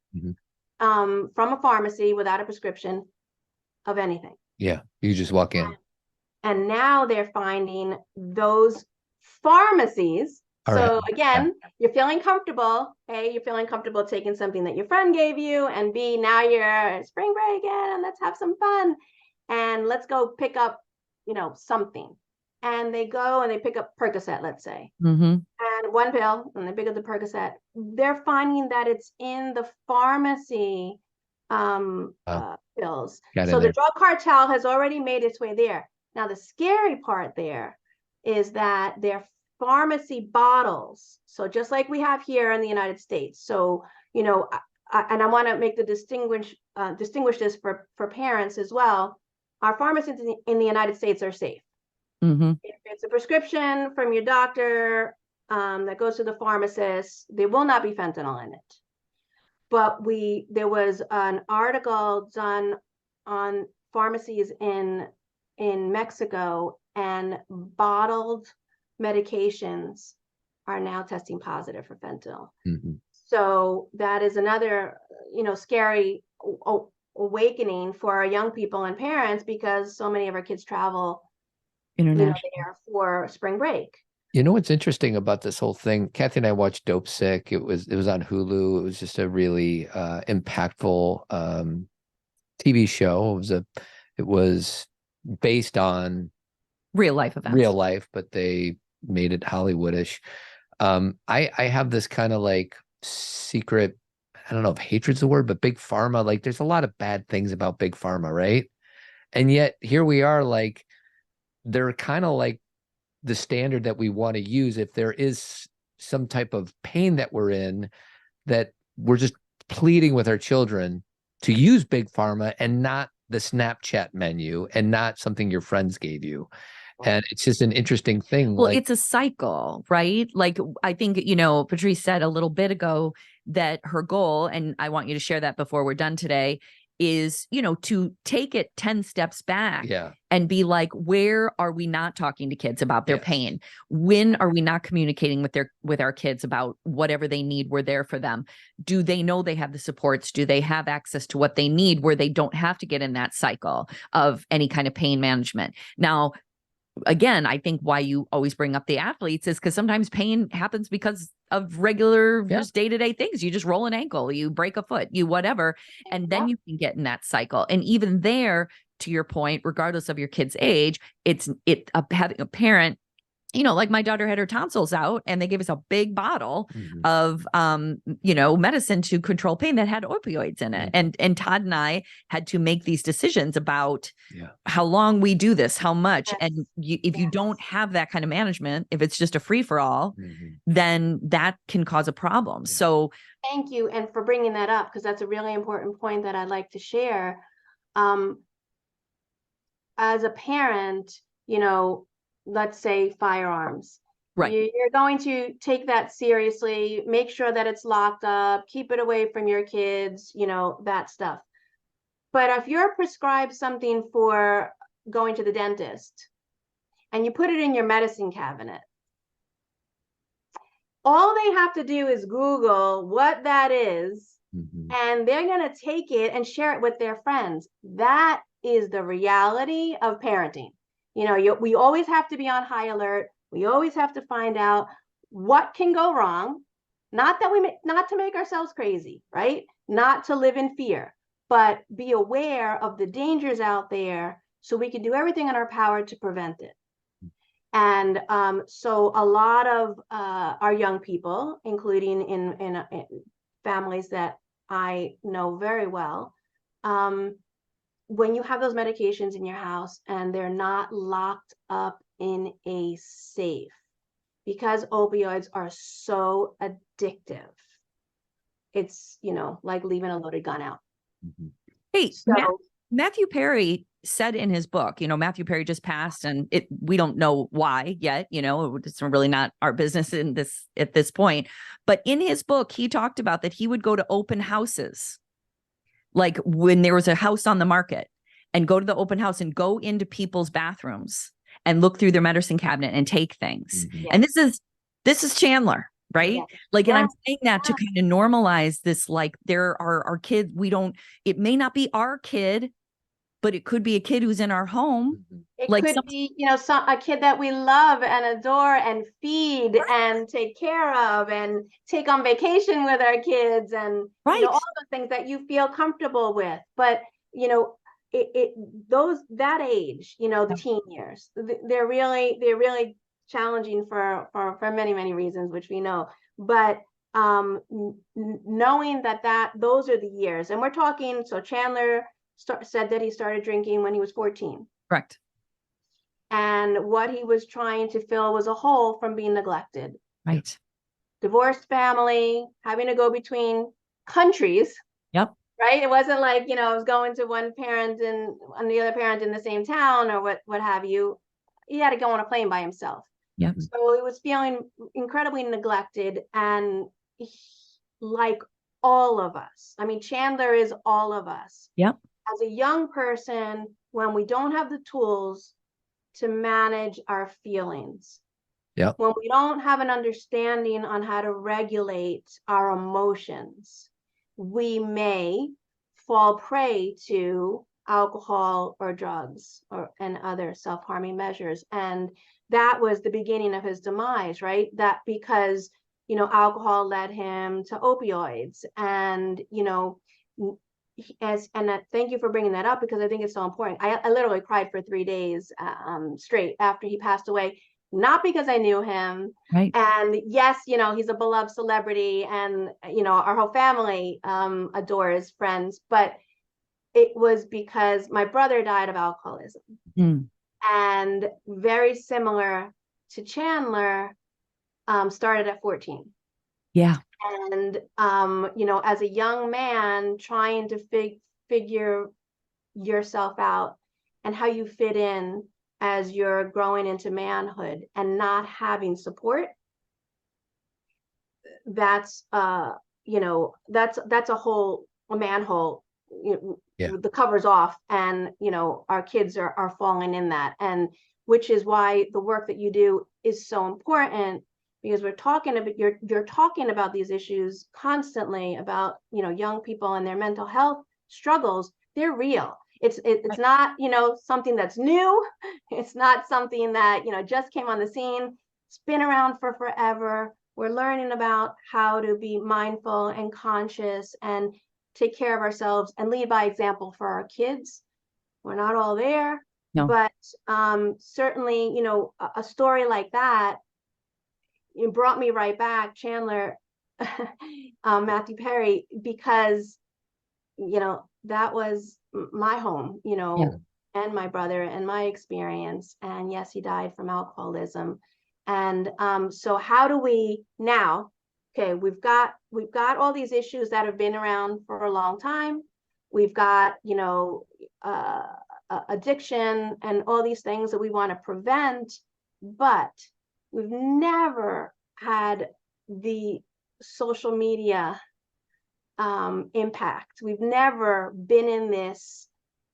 from a pharmacy without a prescription of anything. Yeah, you just walk in. And now they're finding those pharmacies. So again, you're feeling comfortable. A, you're feeling comfortable taking something that your friend gave you, and B, now you're spring break and let's have some fun and let's go pick up, something. And they go and they pick up Percocet, let's say, and one pill, and they pick up the Percocet. They're finding that it's in the pharmacy pills. So the drug cartel has already made its way there. Now the scary part there is that they're pharmacy bottles. So just like we have here in the United States. So, and I want to make the distinguish this for parents as well. Our pharmacies in the United States are safe. If it's a prescription from your doctor that goes to the pharmacist, there will not be fentanyl in it. But there was an article done on pharmacies in Mexico, and bottled medications are now testing positive for fentanyl. So that is another, scary awakening for our young people and parents, because so many of our kids travel there for spring break. What's interesting about this whole thing? Cathy and I watched Dopesick. It was on Hulu. It was just a really impactful TV show. It was based on real life events. But they made it Hollywoodish. I have this kind of like secret, I don't know if hatred's the word, but big pharma, like there's a lot of bad things about big pharma, right? And yet here we are, like they're kind of like the standard that we want to use if there is some type of pain that we're in, that we're just pleading with our children to use big pharma and not the Snapchat menu and not something your friends gave you. And it's just an interesting thing. Well, like, it's a cycle, right? Like I think, you know, Patrice said a little bit ago that her goal, and I want you to share that before we're done today, is, you know, to take it 10 steps back and be like, where are we not talking to kids about their pain? When are we not communicating with our kids about whatever they need? We're there for them. Do they know they have the supports? Do they have access to what they need where they don't have to get in that cycle of any kind of pain management? Now, again, I think why you always bring up the athletes is because sometimes pain happens because of regular, just day-to-day things. You just roll an ankle, you break a foot, you whatever, and then you can get in that cycle. And even there, to your point, regardless of your kid's age, having a parent, you know, like my daughter had her tonsils out and they gave us a big bottle of, you know, medicine to control pain that had opioids in it. And Todd and I had to make these decisions about how long we do this, how much. And if you don't have that kind of management, if it's just a free for all, then that can cause a problem. So thank you. And for bringing that up, because that's a really important point that I'd like to share. As a parent, you know, let's say firearms, right? You're going to take that seriously, make sure that it's locked up, keep it away from your kids, you know, that stuff. But if you're prescribed something for going to the dentist and you put it in your medicine cabinet, all they have to do is Google what that is, and they're going to take it and share it with their friends. That is the reality of parenting. You know, we always have to be on high alert. We always have to find out what can go wrong. Not to make ourselves crazy, right? Not to live in fear, but be aware of the dangers out there so we can do everything in our power to prevent it. And so a lot of our young people, including in families that I know very well, when you have those medications in your house and they're not locked up in a safe, because opioids are so addictive, it's, you know, like leaving a loaded gun out. Hey, so Matthew Perry said in his book, you know, Matthew Perry just passed and we don't know why yet, you know, it's really not our business at this point. But in his book, he talked about that he would go to open houses, like when there was a house on the market, and go to the open house and go into people's bathrooms and look through their medicine cabinet and take things. And this is Chandler, right? Like, and I'm saying that to kind of normalize this, like there are our kids, it may not be our kid, but it could be a kid who's in our home. It could be, you know, a kid that we love and adore and feed and take care of and take on vacation with our kids and you know, all the things that you feel comfortable with. But, you know, that age, you know, the teen years, they're really challenging for many, many reasons, which we know. But knowing that those are the years, and we're talking, so Chandler said that he started drinking when he was 14. Correct. And what he was trying to fill was a hole from being neglected. Right. Divorced family, having to go between countries. Yep. Right. It wasn't like, you know, I was going to one parent and the other parent in the same town or what have you. He had to go on a plane by himself. Yep. So he was feeling incredibly neglected, and like all of us. I mean, Chandler is all of us. Yep. As a young person, when we don't have the tools to manage our feelings, when we don't have an understanding on how to regulate our emotions, we may fall prey to alcohol or drugs and other self-harming measures. And that was the beginning of his demise, right? That because, you know, alcohol led him to opioids. And, you know, thank you for bringing that up, because I think it's so important. I literally cried for 3 days straight after he passed away, not because I knew him. Right. And yes, you know, he's a beloved celebrity, and, you know, our whole family adores Friends, but it was because my brother died of alcoholism. Mm. And very similar to Chandler, started at 14. Yeah. And, you know, as a young man trying to figure yourself out and how you fit in as you're growing into manhood and not having support, that's, you know, that's a manhole. The cover's off, and, you know, our kids are falling in that. And which is why the work that you do is so important, because we're talking about, you're talking about these issues constantly, about, you know, young people and their mental health struggles. They're real. It's not, you know, something that's new. It's not something that, you know, just came on the scene. It's been around for forever. We're learning about how to be mindful and conscious and take care of ourselves and lead by example for our kids. We're not all there, No. but certainly, you know, a story like that, it brought me right back, Chandler, Matthew Perry, because, you know, that was my home, you know, and my brother and my experience. And yes, he died from alcoholism. And so how do we now, okay, we've got all these issues that have been around for a long time. We've got, you know, addiction and all these things that we want to prevent, but we've never had the social media impact. We've never been in this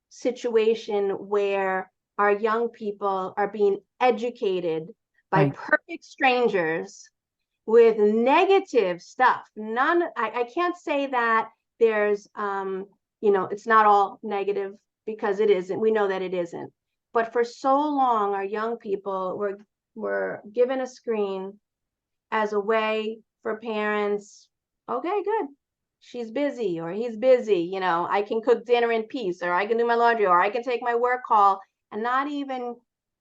situation where our young people are being educated by perfect strangers with negative stuff. I can't say that there's, you know, it's not all negative, because it isn't. We know that it isn't. But for so long, our young people were given a screen as a way for parents, okay, good, she's busy or he's busy, you know, I can cook dinner in peace, or I can do my laundry, or I can take my work call. And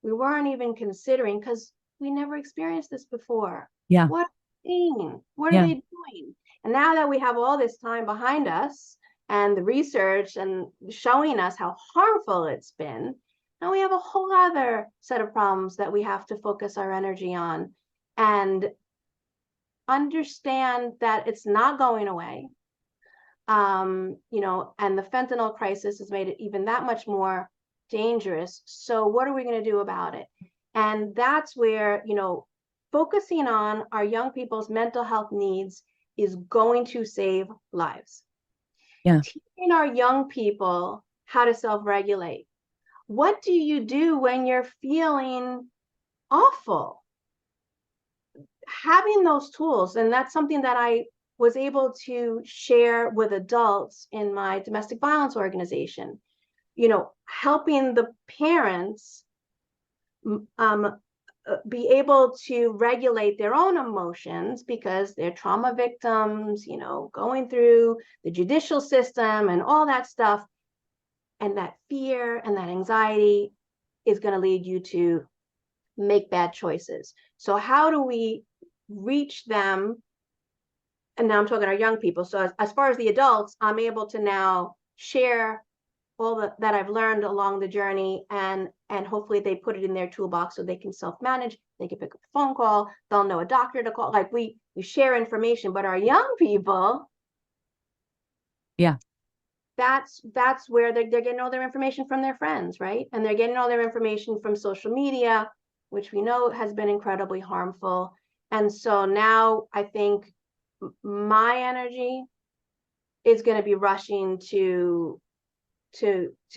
we weren't even considering, because we never experienced this before. Yeah. What are they doing? What are they doing? And now that we have all this time behind us and the research and showing us how harmful it's been, now we have a whole other set of problems that we have to focus our energy on and understand that it's not going away. You know, and the fentanyl crisis has made it even that much more dangerous. So what are we going to do about it? And that's where, you know, focusing on our young people's mental health needs is going to save lives. Yeah. Teaching our young people how to self-regulate. What do you do when you're feeling awful? Having those tools, and that's something that I was able to share with adults in my domestic violence organization, you know, helping the parents be able to regulate their own emotions, because they're trauma victims, you know, going through the judicial system and all that stuff. And that fear and that anxiety is going to lead you to make bad choices. So how do we reach them? And now I'm talking our young people. So as far as the adults, I'm able to now share all that I've learned along the journey, and hopefully they put it in their toolbox so they can self-manage. They can pick up a phone call. They'll know a doctor to call. Like we share information, but our young people, that's where they're getting all their information from their friends, right? And they're getting all their information from social media, which we know has been incredibly harmful. And so now I think my energy is going to be rushing to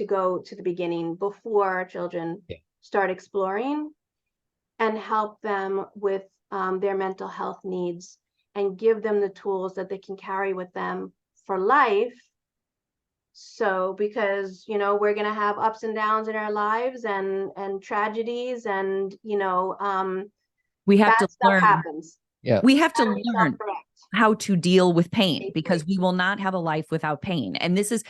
go to the beginning before our children start exploring, and help them with their mental health needs, and give them the tools that they can carry with them for life. So, because, you know, we're going to have ups and downs in our lives, and tragedies, and, you know, we have to stuff learn. happens. Yeah. We have to learn. how to deal with pain, because we will not have a life without pain. And this is,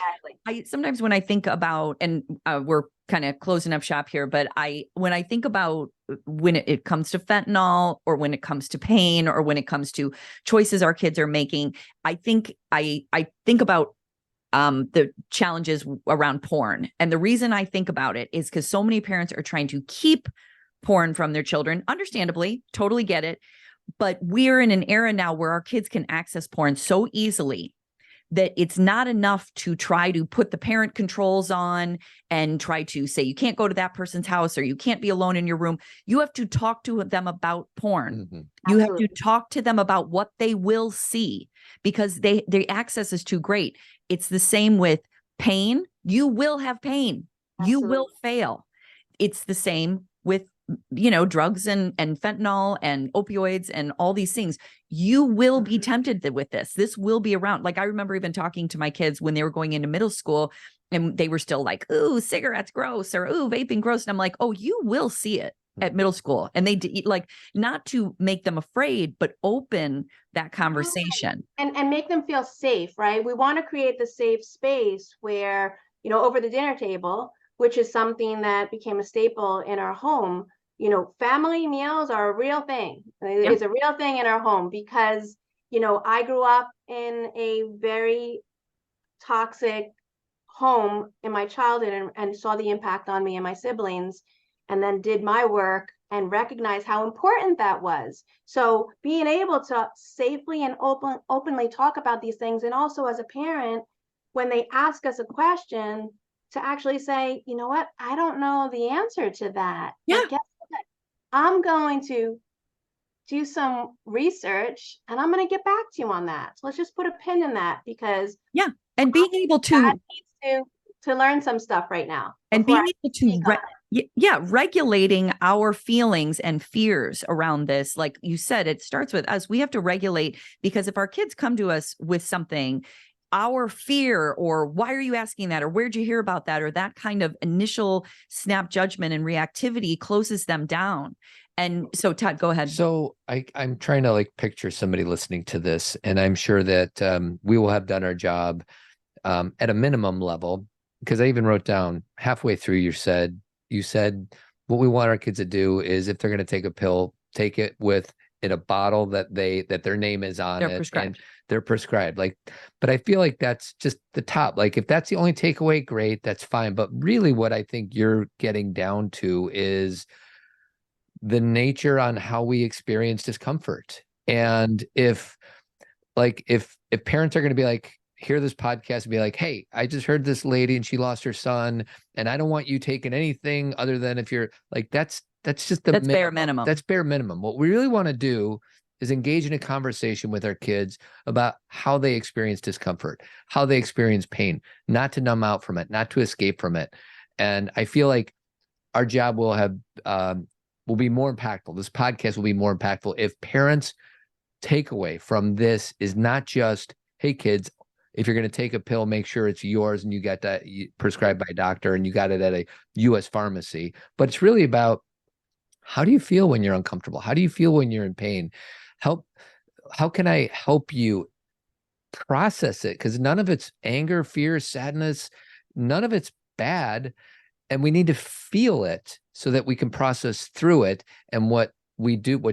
sometimes when I think about, and we're kind of closing up shop here, but when I think about when it comes to fentanyl, or when it comes to pain, or when it comes to choices our kids are making, I think about the challenges around porn. And the reason I think about it is because so many parents are trying to keep porn from their children, understandably, totally get it. But we're in an era now where our kids can access porn so easily that it's not enough to try to put the parent controls on and try to say, you can't go to that person's house, or you can't be alone in your room. You have to talk to them about porn. Mm-hmm. You have to talk to them about what they will see, because the access is too great. It's the same with pain. You will have pain. Absolutely. You will fail. It's the same with drugs and fentanyl and opioids and all these things. You will be tempted with this. This will be around. Like, I remember even talking to my kids when they were going into middle school, and they were still like, ooh, cigarettes gross, or ooh, vaping gross. And I'm like, oh, you will see it at middle school. And they like, not to make them afraid, but open that conversation. And make them feel safe, right? We want to create the safe space where, over the dinner table, which is something that became a staple in our home, family meals are a real thing. Yep. It's a real thing in our home, because, I grew up in a very toxic home in my childhood, and saw the impact on me and my siblings, and then did my work and recognized how important that was. So being able to safely and openly talk about these things, and also as a parent, when they ask us a question, to actually say, you know what, I don't know the answer to that. Yeah. But guess what? I'm going to do some research, and I'm going to get back to you on that. So let's just put a pin in that, because and being able to needs to learn some stuff right now, and being able to regulating our feelings and fears around this. Like you said, it starts with us. We have to regulate, because if our kids come to us with something, our fear, or why are you asking that, or where'd you hear about that, or that kind of initial snap judgment and reactivity closes them down. And so, Todd, go ahead. So I'm trying to picture somebody listening to this, and I'm sure that we will have done our job at a minimum level, because I even wrote down halfway through, you said what we want our kids to do is, if they're going to take a pill, take it in a bottle that their name is on it, and they're prescribed. But I feel like that's just the top. If that's the only takeaway, great, that's fine. But really, what I think you're getting down to is the nature on how we experience discomfort. And if parents are going to be hear this podcast and be like, hey, I just heard this lady and she lost her son, and I don't want you taking anything other than if you're that's just the bare minimum. That's bare minimum. What we really want to do is engage in a conversation with our kids about how they experience discomfort, how they experience pain, not to numb out from it, not to escape from it. And I feel like our job will be more impactful. This podcast will be more impactful if parents' takeaway from this is not just, hey, kids, if you're going to take a pill, make sure it's yours and you got that prescribed by a doctor and you got it at a U.S. pharmacy. But it's really about, how do you feel when you're uncomfortable? How do you feel when you're in pain? How can I help you process it? Because none of it's anger, fear, sadness, none of it's bad. And we need to feel it so that we can process through it. And what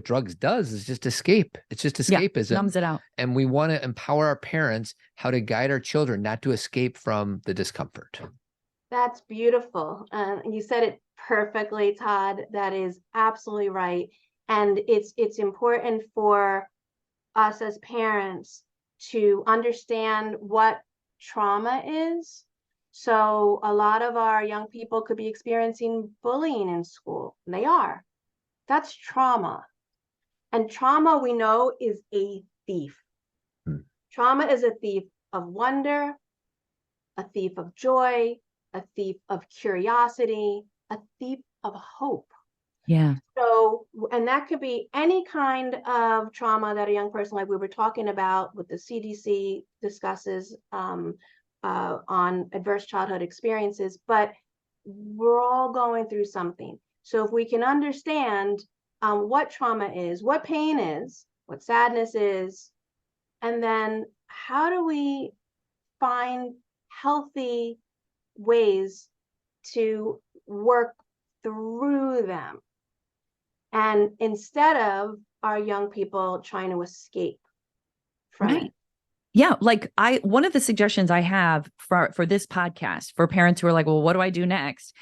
drugs does is just escape. It's just escapism. Numbs it out. And we want to empower our parents how to guide our children not to escape from the discomfort. That's beautiful. You said it perfectly, Todd. That is absolutely right. And it's important for us as parents to understand what trauma is. So a lot of our young people could be experiencing bullying in school. They are. That's trauma. And trauma, we know, is a thief. Trauma is a thief of wonder, a thief of joy, a thief of curiosity, a thief of hope. Yeah. So, and that could be any kind of trauma that a young person, like we were talking about, what the CDC discusses on adverse childhood experiences, but we're all going through something. So if we can understand what trauma is, what pain is, what sadness is, And then how do we find healthy ways to work through them? And instead of our young people trying to escape from it. Yeah. Like one of the suggestions I have for this podcast for parents who are like, well, what do I do next?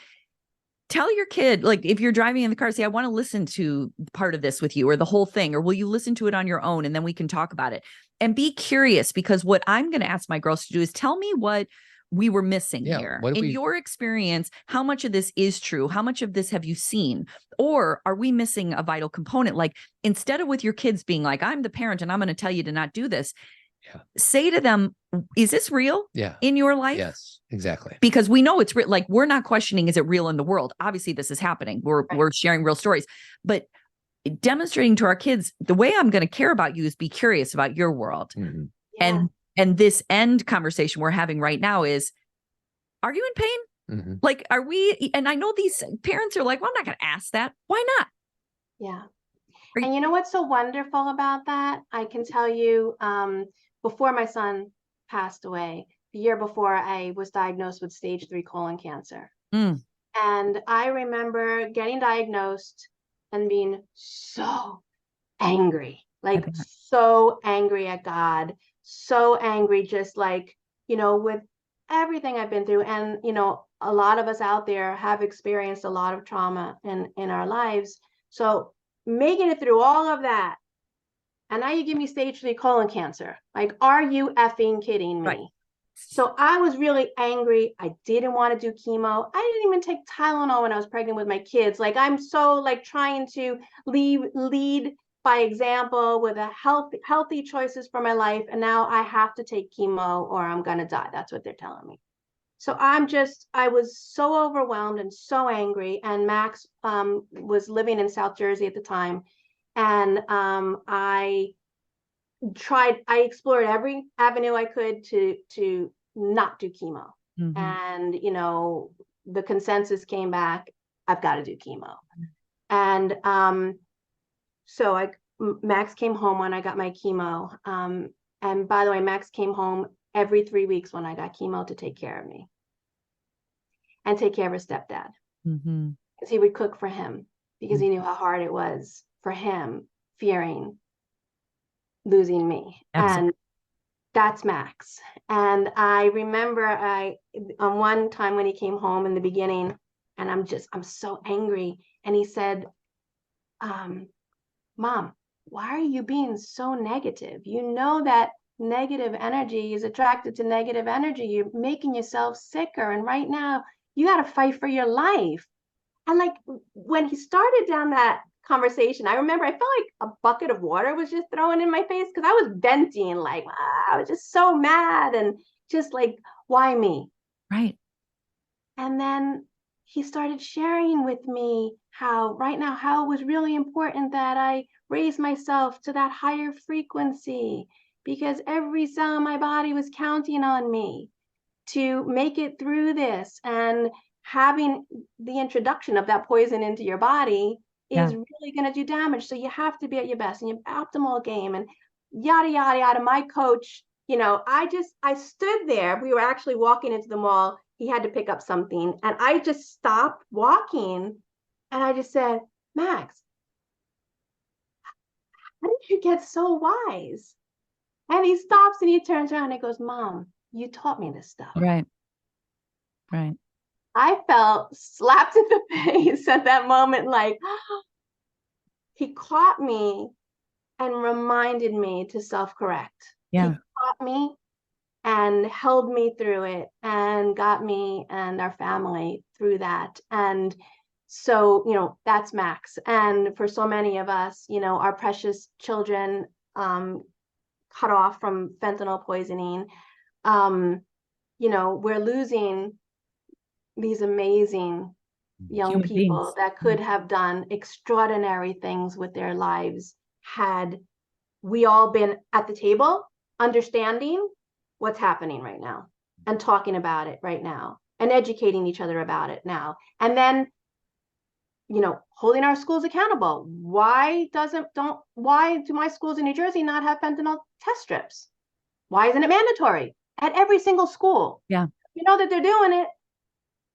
Tell your kid, like, if you're driving in the car, say, I want to listen to part of this with you or the whole thing, or will you listen to it on your own? And then we can talk about it and be curious, because what I'm going to ask my girls to do is tell me what we were missing here. In your experience, how much of this is true? How much of this have you seen? Or are we missing a vital component? Like, instead of with your kids being like, I'm the parent and I'm going to tell you to not do this. Say to them, is this real in your life? Yes, exactly. Because we know it's real. Like, we're not questioning, is it real in the world? Obviously, this is happening. We're sharing real stories, but demonstrating to our kids, the way I'm going to care about you is be curious about your world. And this end conversation we're having right now is, are you in pain? Like, are we? And I know these parents are like, well, I'm not going to ask that. Why not? Yeah. And you know what's so wonderful about that? I can tell you, before my son passed away, the year before, I was diagnosed with stage 3 colon cancer. And I remember getting diagnosed and being so angry, like so angry at God, so angry, just like, you know, with everything I've been through. And, you know, a lot of us out there have experienced a lot of trauma in our lives. So making it through all of that, and now you give me stage 3 colon cancer. Like, are you effing kidding me? Right. So I was really angry. I didn't want to do chemo. I didn't even take Tylenol when I was pregnant with my kids. Like, I'm so like trying to lead by example with a healthy choices for my life. And now I have to take chemo or I'm going to die. That's what they're telling me. So I was so overwhelmed and so angry. And Max was living in South Jersey at the time. And I explored every avenue I could to not do chemo. And, you know, the consensus came back, I've got to do chemo. And so Max came home when I got my chemo. And by the way, Max came home every 3 weeks when I got chemo to take care of me and take care of his stepdad. Because he would cook for him because he knew how hard it was for him, fearing losing me. Absolutely. And that's Max. And I remember on one time when he came home in the beginning, and I'm so angry. And he said, Mom, why are you being so negative? You know that negative energy is attracted to negative energy. You're making yourself sicker. And right now you got to fight for your life. And like, when he started down that conversation, I remember I felt like a bucket of water was just thrown in my face because I was venting, like, I was just so mad and just like, why me? Right. And then he started sharing with me how it was really important that I raise myself to that higher frequency, because every cell in my body was counting on me to make it through this. And having the introduction of that poison into your body is really going to do damage. So you have to be at your best and your optimal game and yada, yada, yada. My coach, you know, I stood there. We were actually walking into the mall. He had to pick up something. And I just stopped walking. And I just said, Max, how did you get so wise? And he stops and he turns around and he goes, Mom, you taught me this stuff. Right. Right. I felt slapped in the face at that moment. Like, he caught me and reminded me to self-correct. Yeah. He caught me and held me through it and got me and our family through that. And so, you know, that's Max. And for so many of us, you know, our precious children cut off from fentanyl poisoning, you know, we're losing these amazing young Human people beings that could have done extraordinary things with their lives had we all been at the table understanding what's happening right now and talking about it right now and educating each other about it now. And then holding our schools accountable. Why do my schools in New Jersey not have fentanyl test strips? Why isn't it mandatory at every single school? Yeah. You know that they're doing it.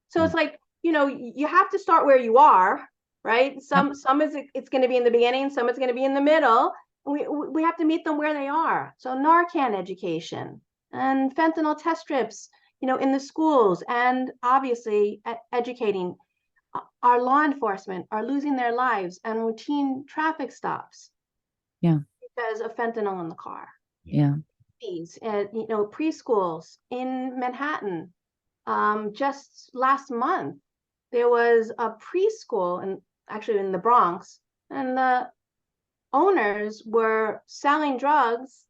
So it's like, you have to start where you are, right? Some it's going to be in the beginning, some it's going to be in the middle. We have to meet them where they are. So Narcan education and fentanyl test strips, in the schools, and obviously educating our law enforcement are losing their lives and routine traffic stops. Yeah. Because of fentanyl in the car. Yeah. Preschools in Manhattan. Just last month, there was a preschool actually in the Bronx, and the owners were selling drugs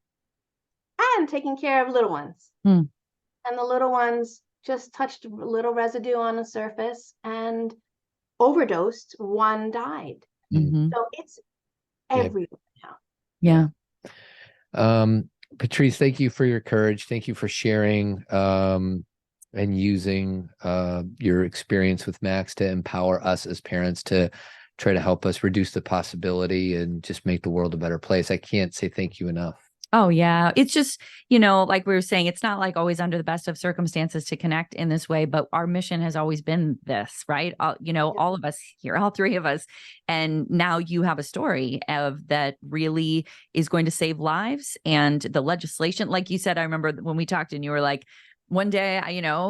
and taking care of little ones. And the little ones just touched a little residue on the surface and overdosed. One died. So it's everywhere now. Yeah. Patrice, thank you for your courage. Thank you for sharing and using your experience with Max to empower us as parents to try to help us reduce the possibility and just make the world a better place. I can't say thank you enough. Oh, yeah. It's just, like we were saying, it's not like always under the best of circumstances to connect in this way, but our mission has always been this, right? All of us here, all three of us. And now you have a story of that really is going to save lives. And the legislation, like you said, I remember when we talked and you were like, one day,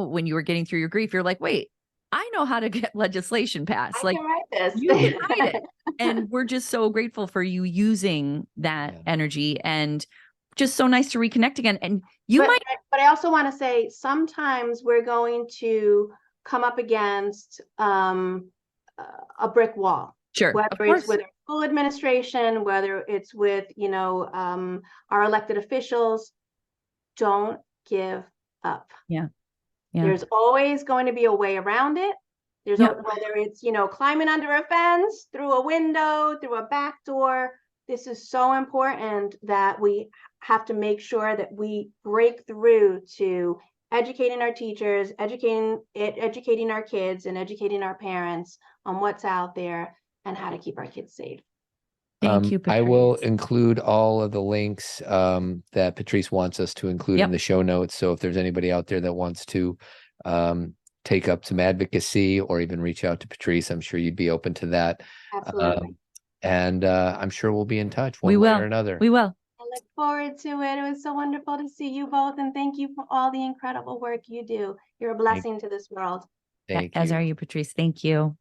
when you were getting through your grief, you're like, wait, I know how to get legislation passed. I can write this. You can write it. And we're just so grateful for you using that energy, and just so nice to reconnect again. And but I also want to say, sometimes we're going to come up against a brick wall. Sure. Whether it's with our school administration, whether it's with, our elected officials. Don't give up. Yeah. There's always going to be a way around it. Whether it's, climbing under a fence, through a window, through a back door. This is so important that we have to make sure that we break through to educating our teachers, educating our kids, and educating our parents on what's out there and how to keep our kids safe. Thank you, Patrice. I will include all of the links that Patrice wants us to include in the show notes. So if there's anybody out there that wants to take up some advocacy or even reach out to Patrice, I'm sure you'd be open to that. Absolutely. And I'm sure we'll be in touch one way or another. We will. I look forward to it. It was so wonderful to see you both. And thank you for all the incredible work you do. You're a blessing to this world. Thank you. As are you, Patrice. Thank you.